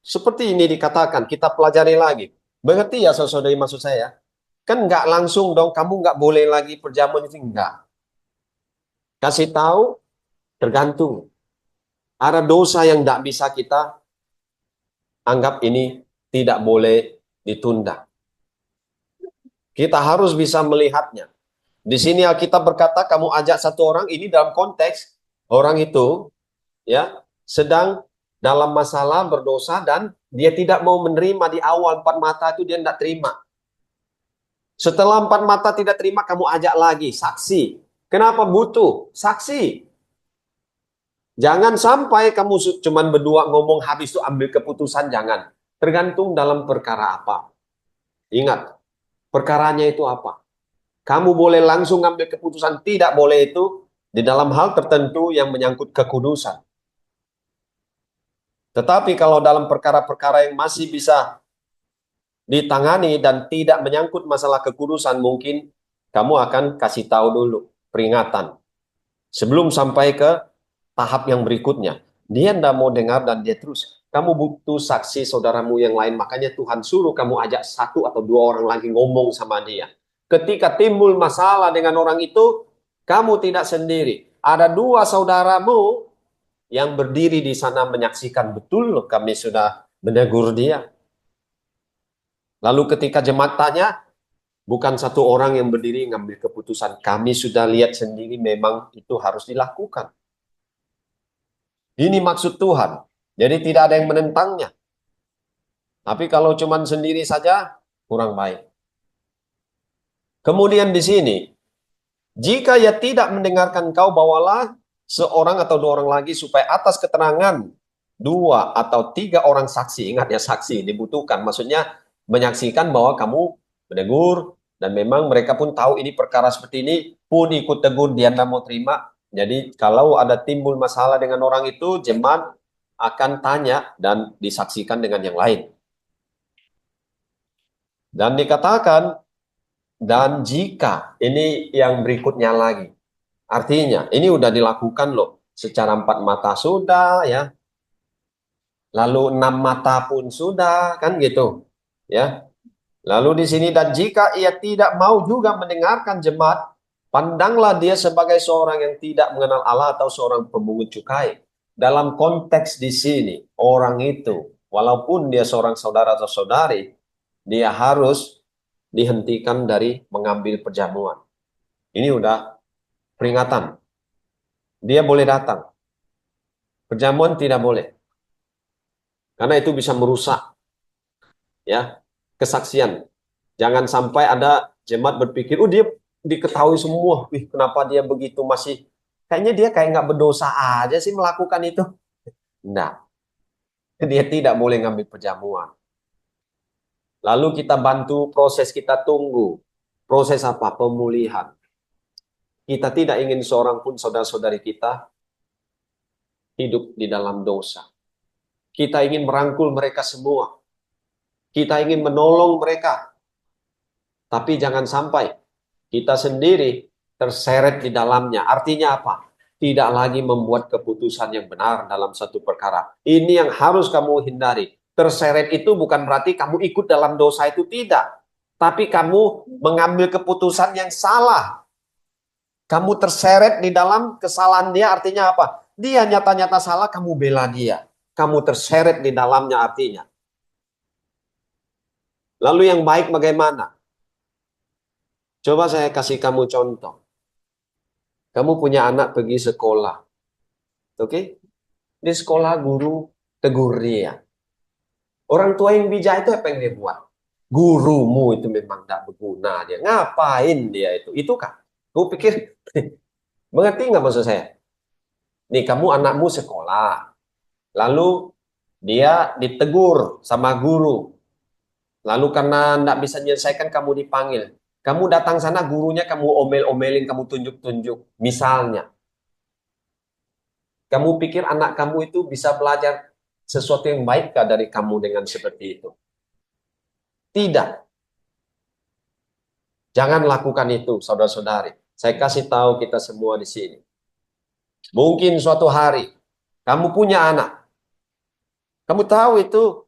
S2: Seperti ini dikatakan, kita pelajari lagi. Mengerti ya saudari maksud saya? Kan nggak langsung dong, kamu nggak boleh lagi perjamuan itu, enggak. Kasih tahu, tergantung. Ada dosa yang nggak bisa kita anggap ini tidak boleh ditunda. Kita harus bisa melihatnya. Di sini Alkitab berkata, kamu ajak satu orang, ini dalam konteks orang itu ya sedang dalam masalah berdosa dan dia tidak mau menerima di awal 4 mata itu dia tidak terima. Setelah 4 mata tidak terima, kamu ajak lagi saksi. Kenapa butuh saksi? Jangan sampai kamu cuman berdua ngomong habis itu ambil keputusan, jangan. Tergantung dalam perkara apa. Ingat, perkaranya itu apa? Kamu boleh langsung ambil keputusan, tidak boleh itu di dalam hal tertentu yang menyangkut kekudusan. Tetapi kalau dalam perkara-perkara yang masih bisa ditangani dan tidak menyangkut masalah kekudusan, mungkin kamu akan kasih tahu dulu peringatan. Sebelum sampai ke tahap yang berikutnya. Dia tidak mau dengar dan dia terus. Kamu butuh saksi saudaramu yang lain. Makanya Tuhan suruh kamu ajak 1 atau 2 orang lagi ngomong sama dia. Ketika timbul masalah dengan orang itu, kamu tidak sendiri. Ada 2 saudaramu yang berdiri di sana menyaksikan. Betul loh, kami sudah menegur dia. Lalu ketika jemaat tanya, bukan 1 orang yang berdiri ngambil keputusan. Kami sudah lihat sendiri memang itu harus dilakukan. Ini maksud Tuhan. Jadi tidak ada yang menentangnya. Tapi kalau cuma sendiri saja, kurang baik. Kemudian di sini, jika ia tidak mendengarkan kau, bawalah seorang atau 2 orang lagi supaya atas keterangan 2 atau 3 orang saksi. Ingat ya, saksi dibutuhkan. Maksudnya menyaksikan bahwa kamu menegur dan memang mereka pun tahu ini perkara seperti ini, pun ikut tegur, dia tidak mau terima. Jadi kalau ada timbul masalah dengan orang itu, jemaat akan tanya dan disaksikan dengan yang lain. Dan dikatakan, dan jika, ini yang berikutnya lagi. Artinya, ini udah dilakukan loh. Secara 4 mata sudah ya. Lalu 6 mata pun sudah, kan gitu. Ya. Lalu di sini, dan jika ia tidak mau juga mendengarkan jemaat, pandanglah dia sebagai seorang yang tidak mengenal Allah atau seorang pemungut cukai. Dalam konteks di sini, orang itu, walaupun dia seorang saudara atau saudari, dia harus dihentikan dari mengambil perjamuan. Ini udah peringatan. Dia boleh datang. Perjamuan tidak boleh. Karena itu bisa merusak ya kesaksian. Jangan sampai ada jemaat berpikir, oh dia diketahui semua. Wih, kenapa dia begitu masih, kayaknya dia kayak nggak berdosa aja sih melakukan itu. Nah, dia tidak boleh ngambil perjamuan. Lalu kita bantu proses, kita tunggu. Proses apa? Pemulihan. Kita tidak ingin seorang pun saudara-saudari kita hidup di dalam dosa. Kita ingin merangkul mereka semua. Kita ingin menolong mereka. Tapi jangan sampai kita sendiri terseret di dalamnya. Artinya apa? Tidak lagi membuat keputusan yang benar dalam satu perkara. Ini yang harus kamu hindari. Terseret itu bukan berarti kamu ikut dalam dosa itu, tidak. tapi kamu mengambil keputusan yang salah. Kamu terseret di dalam kesalahan dia, artinya apa? Dia nyata-nyata salah, kamu bela dia. Kamu terseret di dalamnya artinya. Lalu yang baik bagaimana? Coba saya kasih kamu contoh. Kamu punya anak pergi sekolah. Oke? Di sekolah guru tegur dia. Orang tua yang bijak itu apa yang dia buat? Gurumu itu memang tidak berguna dia. Ngapain dia itu? Itu kan? Gue pikir, mengerti nggak maksud saya? Nih kamu anakmu sekolah. Lalu dia ditegur sama guru. Lalu karena tidak bisa menyelesaikan kamu dipanggil. Kamu datang sana gurunya kamu omel-omelin, kamu tunjuk-tunjuk. Misalnya, kamu pikir anak kamu itu bisa belajar sesuatu yang baik kah dari kamu dengan seperti itu? Tidak. Jangan lakukan itu, saudara-saudari. Saya kasih tahu kita semua di sini. Mungkin suatu hari kamu punya anak. Kamu tahu itu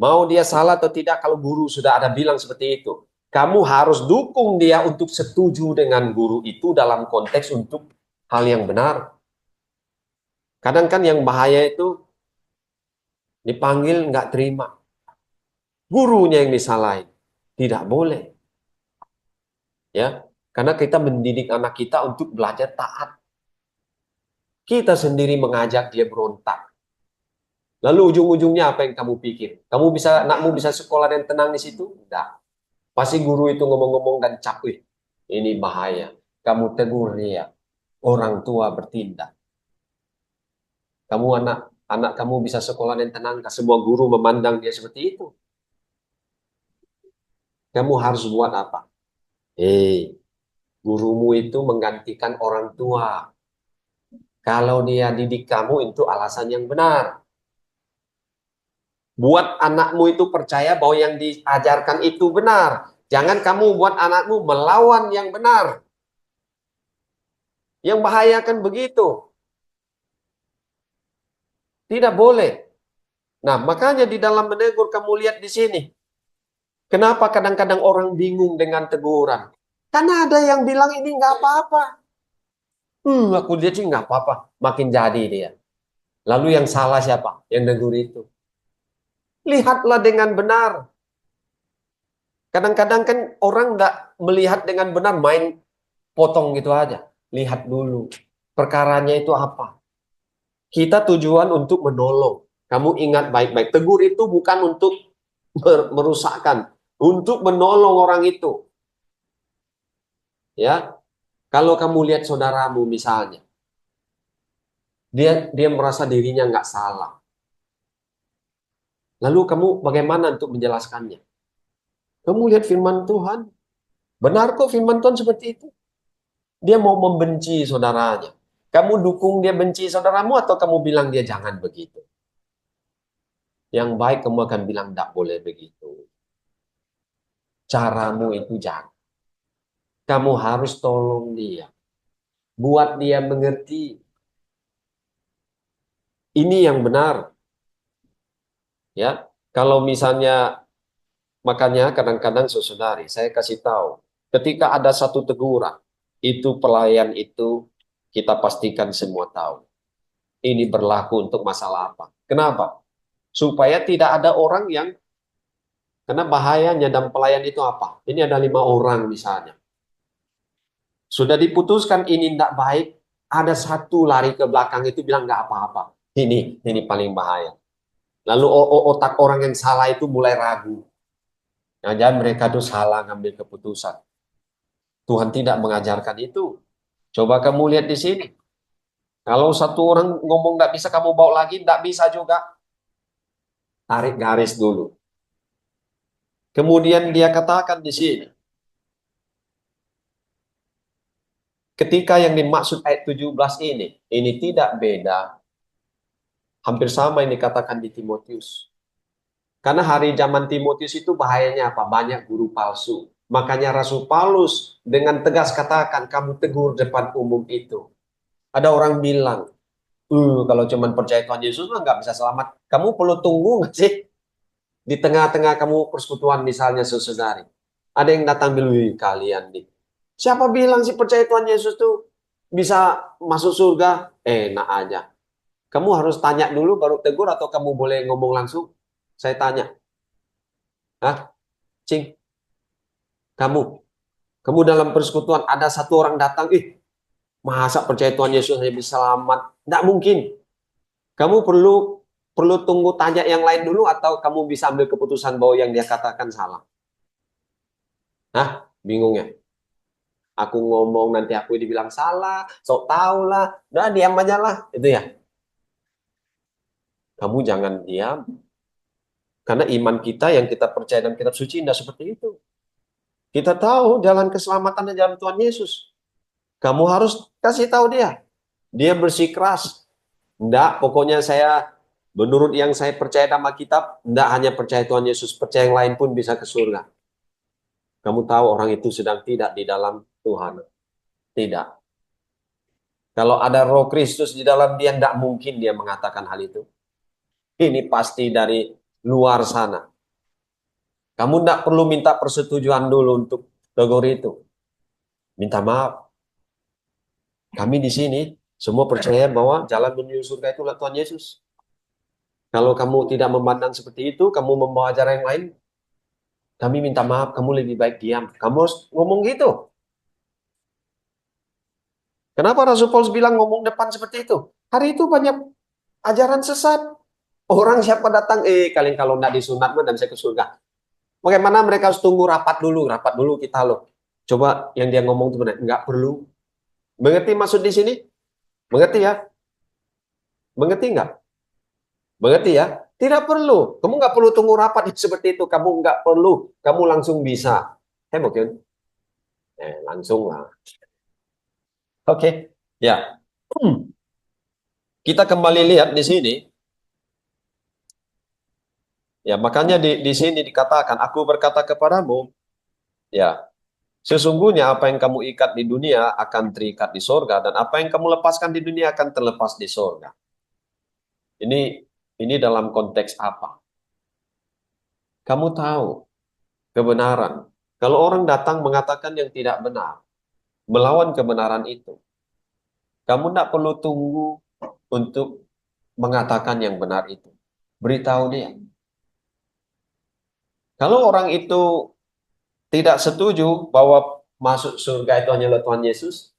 S2: mau dia salah atau tidak kalau guru sudah ada bilang seperti itu. Kamu harus dukung dia untuk setuju dengan guru itu dalam konteks untuk hal yang benar. Kadang kan yang bahaya itu dipanggil nggak terima. Gurunya yang disalahin. Tidak boleh. Ya, karena kita mendidik anak kita untuk belajar taat. Kita sendiri mengajak dia berontak. Lalu ujung-ujungnya apa yang kamu pikir? Anakmu bisa sekolah dan tenang di situ? Enggak. Pasti guru itu ngomong-ngomong dan cap, ini bahaya. Kamu tegur dia. Orang tua bertindak. Anak kamu bisa sekolah dan tenang. Semua guru memandang dia seperti itu. Kamu harus buat apa? Gurumu itu menggantikan orang tua. Kalau dia didik kamu itu alasan yang benar. Buat anakmu itu percaya bahwa yang diajarkan itu benar. Jangan kamu buat anakmu melawan yang benar. Yang bahaya kan begitu. Tidak boleh. Nah, makanya di dalam menegur kamu lihat di sini. Kenapa kadang-kadang orang bingung dengan teguran? Karena ada yang bilang ini nggak apa-apa. Aku lihat sih nggak apa-apa. Makin jadi dia. Lalu yang salah siapa? Yang negur itu. Lihatlah dengan benar. Kadang-kadang kan orang nggak melihat dengan benar, main potong gitu aja. Lihat dulu. Perkaranya itu apa? Kita tujuan untuk menolong. Kamu ingat baik-baik. Tegur itu bukan untuk merusakkan. Untuk menolong orang itu. Ya, kalau kamu lihat saudaramu misalnya. Dia merasa dirinya nggak salah. Lalu kamu bagaimana untuk menjelaskannya? Kamu lihat firman Tuhan. Benar kok firman Tuhan seperti itu. Dia mau membenci saudaranya. Kamu dukung dia benci saudaramu atau kamu bilang dia jangan begitu? Yang baik kamu akan bilang tidak boleh begitu. Caramu itu jangan. Kamu harus tolong dia. Buat dia mengerti. Ini yang benar. Ya, kalau misalnya, makanya kadang-kadang saudari, saya kasih tahu, ketika ada satu teguran, itu pelayan itu kita pastikan semua tahu. Ini berlaku untuk masalah apa? Kenapa? Supaya tidak ada orang yang, karena bahayanya dan pelayan itu apa? Ini ada 5 orang misalnya. Sudah diputuskan ini tidak baik, ada satu lari ke belakang itu bilang nggak apa-apa. Ini paling bahaya. Lalu otak orang yang salah itu mulai ragu. Nah, jangan mereka itu salah ngambil keputusan. Tuhan tidak mengajarkan itu. Coba kamu lihat di sini. Kalau satu orang ngomong nggak bisa kamu bawa lagi, nggak bisa juga. Tarik garis dulu. Kemudian dia katakan di sini. Ketika yang dimaksud ayat 17 ini tidak beda. Hampir sama yang dikatakan di Timotius. Karena hari zaman Timotius itu bahayanya apa? Banyak guru palsu. Makanya Rasul Paulus dengan tegas katakan, kamu tegur depan umum itu. Ada orang bilang, kalau cuma percaya Tuhan Yesus mah nggak bisa selamat. Kamu perlu tunggu nggak sih? Di tengah-tengah kamu persekutuan misalnya saudari. Ada yang datang bilang, "Wih, kalian nih. Siapa bilang sih percaya Tuhan Yesus tuh bisa masuk surga?" Enak aja. Kamu harus tanya dulu baru tegur atau kamu boleh ngomong langsung? Saya tanya. Hah, Cing, kamu, kamu dalam persekutuan ada satu orang datang, masa percaya Tuhan Yesus hanya bisa selamat? Tidak mungkin. Kamu perlu perlu tunggu tanya yang lain dulu atau kamu bisa ambil keputusan bahwa yang dia katakan salah? Hah? Bingung ya? Aku ngomong nanti aku dibilang salah, sok tahu lah, udah diam aja lah, itu ya. Kamu jangan diam, karena iman kita yang kita percaya dalam kitab suci tidak seperti itu. Kita tahu jalan keselamatan dan jalan Tuhan Yesus. Kamu harus kasih tahu dia. Dia bersikeras. Enggak, pokoknya saya menurut yang saya percaya sama kitab, enggak hanya percaya Tuhan Yesus, percaya yang lain pun bisa ke surga. Kamu tahu orang itu sedang tidak di dalam Tuhan. Tidak. Kalau ada Roh Kristus di dalam dia, enggak mungkin dia mengatakan hal itu. Ini pasti dari luar sana. Kamu enggak perlu minta persetujuan dulu untuk tegur itu. Minta maaf. Kami di sini semua percaya bahwa jalan menuju surga itulah Tuhan Yesus. Kalau kamu tidak memandang seperti itu, kamu membawa ajaran yang lain, kami minta maaf, kamu lebih baik diam. Kamu harus ngomong gitu. Kenapa Rasul Paulus bilang ngomong depan seperti itu? Hari itu banyak ajaran sesat. Orang siapa datang, kalian kalau tidak disunat tidak bisa ke surga. Bagaimana mereka harus tunggu rapat dulu kita loh. Coba yang dia ngomong itu benar, nggak perlu. Mengerti maksud di sini? Mengerti ya? Mengerti nggak? Mengerti ya? Tidak perlu. Kamu nggak perlu tunggu rapat seperti itu. Kamu nggak perlu. Kamu langsung bisa. Mungkin. Langsung lah. Oke. Ya. Kita kembali lihat di sini. Ya, makanya di sini dikatakan, aku berkata kepadamu, ya, sesungguhnya apa yang kamu ikat di dunia akan terikat di sorga, dan apa yang kamu lepaskan di dunia akan terlepas di sorga. Ini dalam konteks apa? Kamu tahu kebenaran. Kalau orang datang mengatakan yang tidak benar, melawan kebenaran itu, kamu tidak perlu tunggu untuk mengatakan yang benar itu. Beritahu dia. Kalau orang itu tidak setuju bahwa masuk surga itu hanya Tuhan Yesus,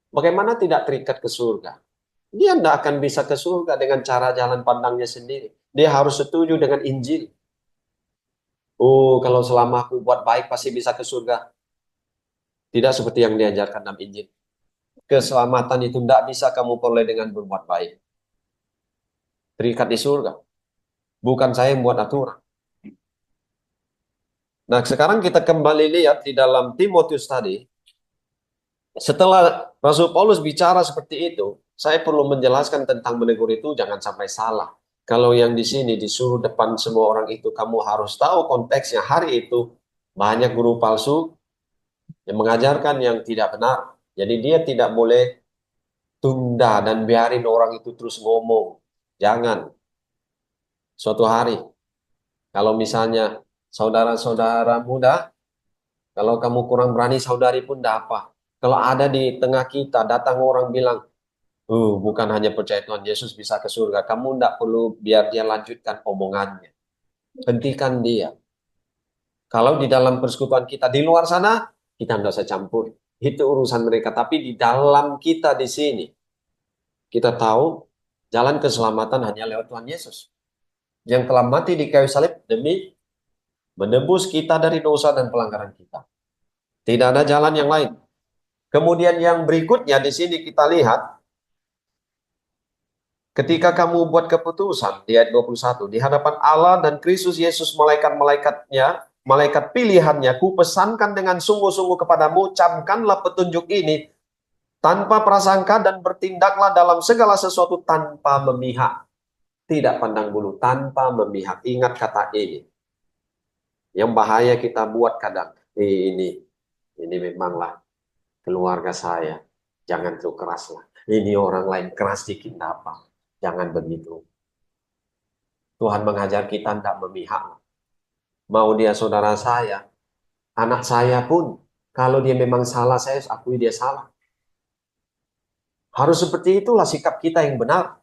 S2: bagaimana tidak terikat ke surga? Dia tidak akan bisa ke surga dengan cara jalan pandangnya sendiri. Dia harus setuju dengan Injil. Oh, kalau selama aku buat baik pasti bisa ke surga. Tidak seperti yang diajarkan dalam Injil. Keselamatan itu tidak bisa kamu peroleh dengan berbuat baik. Terikat di surga. Bukan saya yang buat aturan. Nah, sekarang kita kembali lihat di dalam Timotius tadi. Setelah Rasul Paulus bicara seperti itu, saya perlu menjelaskan tentang menegur itu jangan sampai salah. Kalau yang di sini disuruh depan semua orang itu, kamu harus tahu konteksnya. Hari itu banyak guru palsu yang mengajarkan yang tidak benar. Jadi dia tidak boleh tunda dan biarin orang itu terus ngomong. Jangan. Suatu hari, kalau misalnya saudara-saudara muda, kalau kamu kurang berani, saudari pun tidak apa. Kalau ada di tengah kita, datang orang bilang, bukan hanya percaya Tuhan Yesus bisa ke surga. Kamu tidak perlu biar dia lanjutkan omongannya. Hentikan dia. Kalau di dalam persekutuan kita di luar sana, kita tidak usah campur. Itu urusan mereka. Tapi di dalam kita di sini, kita tahu jalan keselamatan hanya lewat Tuhan Yesus. Yang telah mati di kayu salib demi menebus kita dari dosa dan pelanggaran kita. Tidak ada jalan yang lain. Kemudian yang berikutnya di sini kita lihat, ketika kamu buat keputusan di ayat 21, di hadapan Allah dan Kristus Yesus malaikat-malaikatnya, malaikat pilihannya, ku pesankan dengan sungguh-sungguh kepadamu, camkanlah petunjuk ini tanpa prasangka dan bertindaklah dalam segala sesuatu tanpa memihak. Tidak pandang bulu, tanpa memihak. Ingat kata ini. Yang bahaya kita buat kadang. Ini memanglah keluarga saya. Jangan terlalu keras lah. Ini orang lain keras dikit apa. Jangan begitu. Tuhan mengajar kita tidak memihak. Mau dia saudara saya, Anak saya pun, kalau dia memang salah, saya akui dia salah. Harus seperti itulah sikap kita yang benar.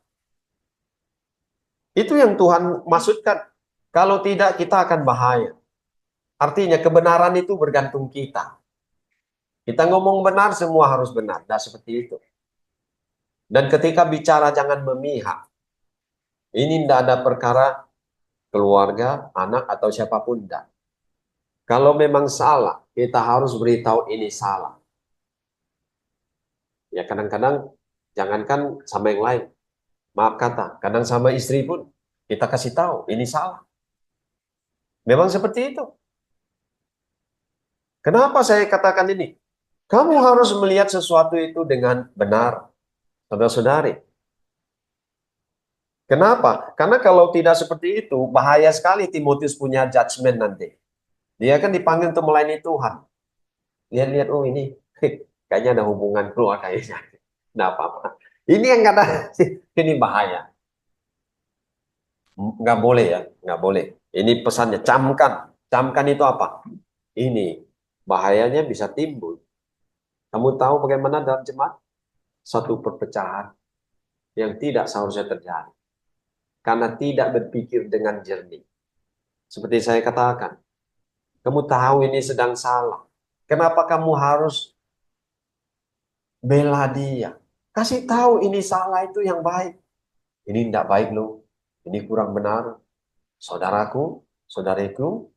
S2: Itu yang Tuhan maksudkan. Kalau tidak, kita akan bahaya. Artinya kebenaran itu bergantung kita. Kita ngomong benar, semua harus benar. Nah, seperti itu. Dan ketika bicara jangan memihak. Ini tidak ada perkara keluarga, anak, atau siapapun. Tidak. Kalau memang salah, kita harus beritahu ini salah. Ya kadang-kadang, jangankan sama yang lain. Maaf kata, kadang sama istri pun kita kasih tahu ini salah. Memang seperti itu. Kenapa saya katakan ini? Kamu harus melihat sesuatu itu dengan benar, saudara-saudari. Kenapa? Karena kalau tidak seperti itu, bahaya sekali Timotius punya judgment nanti. Dia kan dipanggil untuk melayani Tuhan. Lihat-lihat, oh ini kayaknya ada hubungan keluarga kayaknya. Nggak apa-apa. Ini yang kata, ini bahaya. Nggak boleh ya, nggak boleh. Ini pesannya, camkan. Camkan itu apa? Ini, bahayanya bisa timbul. Kamu tahu bagaimana dalam jemaat? Satu perpecahan yang tidak seharusnya terjadi. Karena tidak berpikir dengan jernih. Seperti saya katakan, kamu tahu ini sedang salah. Kenapa kamu harus bela dia? Kasih tahu ini salah itu yang baik. Ini tidak baik loh. Ini kurang benar. Saudaraku, saudariku.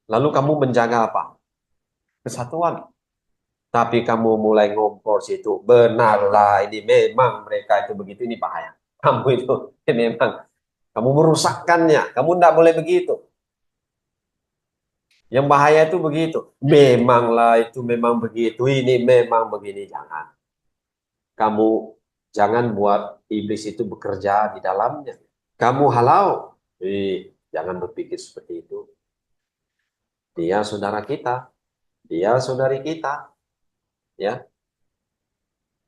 S2: Lalu kamu menjaga apa? Kesatuan. Tapi kamu mulai ngompor situ. Benarlah ini memang mereka itu begitu. Ini bahaya. Kamu itu memang. Kamu merusakkannya. Kamu tidak boleh begitu. Yang bahaya itu begitu. Memanglah itu memang begitu. Ini memang begini. Jangan. Kamu jangan buat iblis itu bekerja di dalamnya. Kamu halau. Jangan berpikir seperti itu. Dia saudara kita. Dia saudari kita. Ya.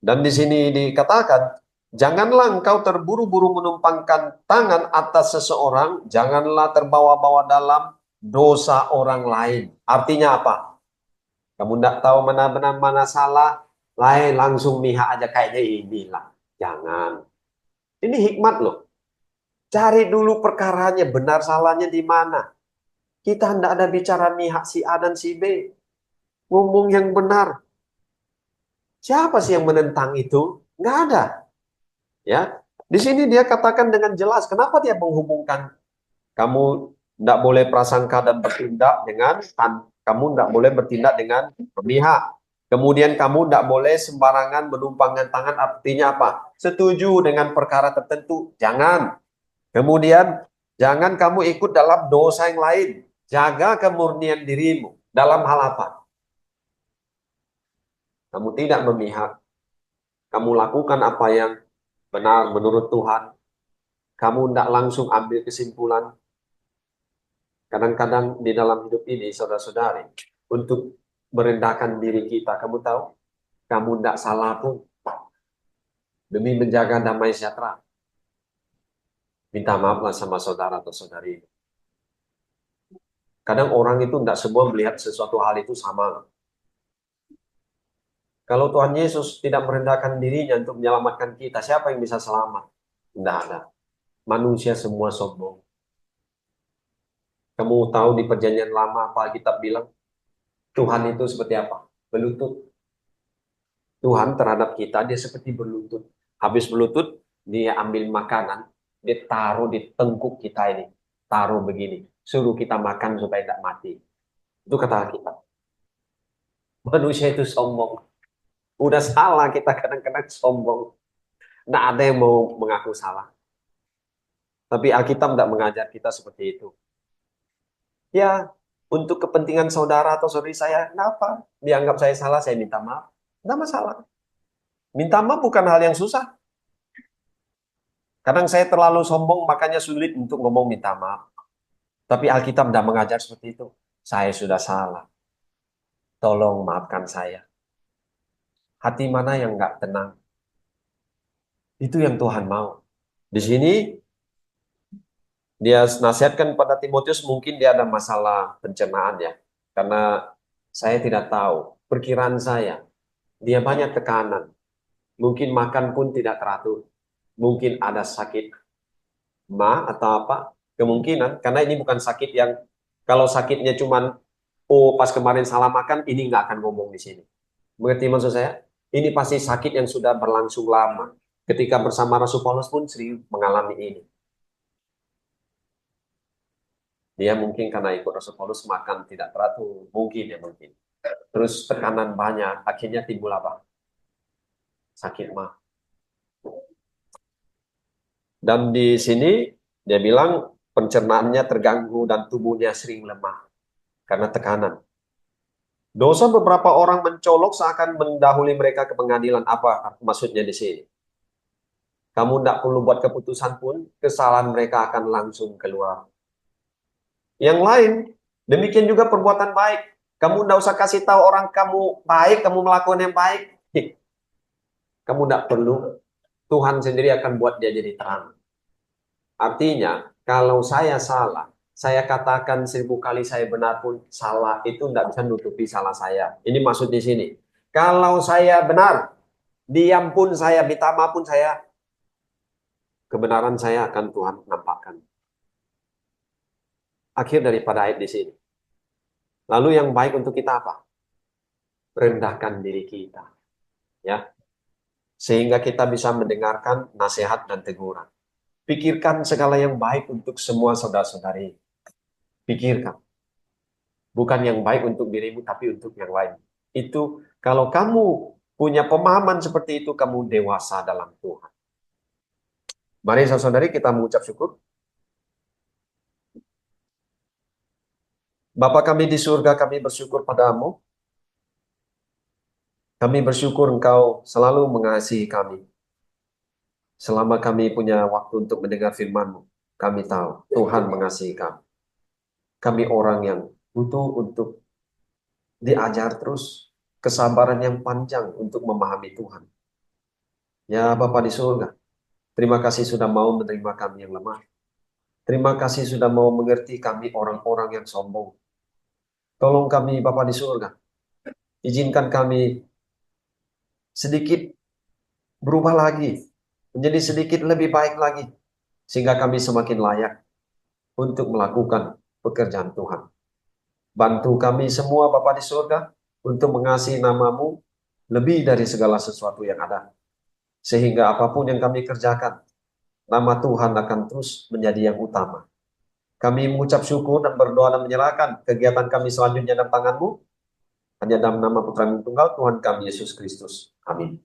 S2: Dan di sini dikatakan, janganlah engkau terburu-buru menumpangkan tangan atas seseorang. Janganlah terbawa-bawa dalam dosa orang lain. Artinya apa? Kamu tidak tahu mana benar, mana salah. Lain langsung mihak aja kayaknya inilah. Jangan. Ini hikmat loh. Cari dulu perkaranya, benar salahnya di mana. Kita tidak ada bicara mihak si A dan si B. Ngomong yang benar. Siapa sih yang menentang itu? Nggak ada. Ya, di sini dia katakan dengan jelas. Kenapa dia menghubungkan kamu tidak boleh prasangka dan bertindak dengan kamu tidak boleh bertindak dengan memihak. Kemudian kamu tidak boleh sembarangan menumpangkan tangan. Artinya apa? Setuju dengan perkara tertentu. Jangan. Kemudian jangan kamu ikut dalam dosa yang lain. Jaga kemurnian dirimu. Dalam hal apa? Kamu tidak memihak. Kamu lakukan apa yang benar menurut Tuhan. Kamu tidak langsung ambil kesimpulan. Kadang-kadang di dalam hidup ini, saudara-saudari, untuk merendahkan diri kita, kamu tahu, kamu tidak salah pun. Demi menjaga damai sejahtera. Minta maaflah sama saudara atau saudari. Kadang orang itu tidak semua melihat sesuatu hal itu sama. Kalau Tuhan Yesus tidak merendahkan dirinya untuk menyelamatkan kita, siapa yang bisa selamat? Tidak ada. Manusia semua sombong. Kamu tahu di perjanjian lama apa Alkitab bilang? Tuhan itu seperti apa? Berlutut. Tuhan terhadap kita, dia seperti berlutut. Habis berlutut, dia ambil makanan, dia taruh di tengkuk kita ini. Taruh begini. Suruh kita makan supaya tidak mati. Itu kata Alkitab. Manusia itu sombong. Udah salah kita kadang-kadang sombong. Tidak ada yang mau mengaku salah. Tapi Alkitab tidak mengajar kita seperti itu. Ya, untuk kepentingan saudara atau saudari saya, kenapa? Dianggap saya salah, saya minta maaf. Tidak masalah. Minta maaf bukan hal yang susah. Kadang saya terlalu sombong, makanya sulit untuk ngomong minta maaf. Tapi Alkitab tidak mengajar seperti itu. Saya sudah salah. Tolong maafkan saya. Hati mana yang nggak tenang? Itu yang Tuhan mau. Di sini, dia nasihatkan pada Timotius, mungkin dia ada masalah pencernaan ya. Karena saya tidak tahu, perkiraan saya, dia banyak tekanan. Mungkin makan pun tidak teratur. Mungkin ada sakit ma atau apa. Kemungkinan, karena ini bukan sakit yang, kalau sakitnya cuman, oh pas kemarin salah makan, ini nggak akan ngomong di sini. Mengerti maksud saya? Ini pasti sakit yang sudah berlangsung lama. Ketika bersama Rasul Paulus pun sering mengalami ini. Dia mungkin karena ikut Rasul Paulus makan tidak teratur. Mungkin ya mungkin. Terus tekanan banyak. Akhirnya timbul apa? Sakit mah. Dan di sini dia bilang pencernaannya terganggu dan tubuhnya sering lemah karena tekanan. Dosa beberapa orang mencolok seakan mendahului mereka ke pengadilan. Apa maksudnya di sini? Kamu tidak perlu buat keputusan pun, kesalahan mereka akan langsung keluar. Yang lain, demikian juga perbuatan baik. Kamu tidak usah kasih tahu orang kamu baik, kamu melakukan yang baik. Kamu tidak perlu. Tuhan sendiri akan buat dia jadi terang. Artinya, kalau saya salah, saya katakan 1000 kali saya benar pun salah, itu tidak bisa nutupi salah saya. Ini maksud di sini. Kalau saya benar, diam pun saya, minta maaf pun saya, kebenaran saya akan Tuhan nampakkan. Akhir daripada ayat di sini. Lalu yang baik untuk kita apa? Rendahkan diri kita, ya, sehingga kita bisa mendengarkan nasihat dan teguran. Pikirkan segala yang baik untuk semua saudara-saudari. Pikirkan. Bukan yang baik untuk dirimu, tapi untuk yang lain. Itu kalau kamu punya pemahaman seperti itu, kamu dewasa dalam Tuhan. Mari saudari kita mengucap syukur. Bapa kami di surga, kami bersyukur padamu. Kami bersyukur Engkau selalu mengasihi kami. Selama kami punya waktu untuk mendengar firman-Mu, kami tahu Tuhan mengasihi kami. Kami orang yang butuh untuk diajar terus, kesabaran yang panjang untuk memahami Tuhan. Ya Bapa di surga, terima kasih sudah mau menerima kami yang lemah. Terima kasih sudah mau mengerti kami orang-orang yang sombong. Tolong kami Bapa di surga, izinkan kami sedikit berubah lagi, menjadi sedikit lebih baik lagi, sehingga kami semakin layak untuk melakukan pekerjaan Tuhan. Bantu kami semua Bapa di surga untuk mengasihi nama-Mu lebih dari segala sesuatu yang ada. Sehingga apapun yang kami kerjakan, nama Tuhan akan terus menjadi yang utama. Kami mengucap syukur dan berdoa dan menyerahkan kegiatan kami selanjutnya dalam tangan-Mu. Hanya dalam nama Putra Tunggal Tuhan kami Yesus Kristus. Amin.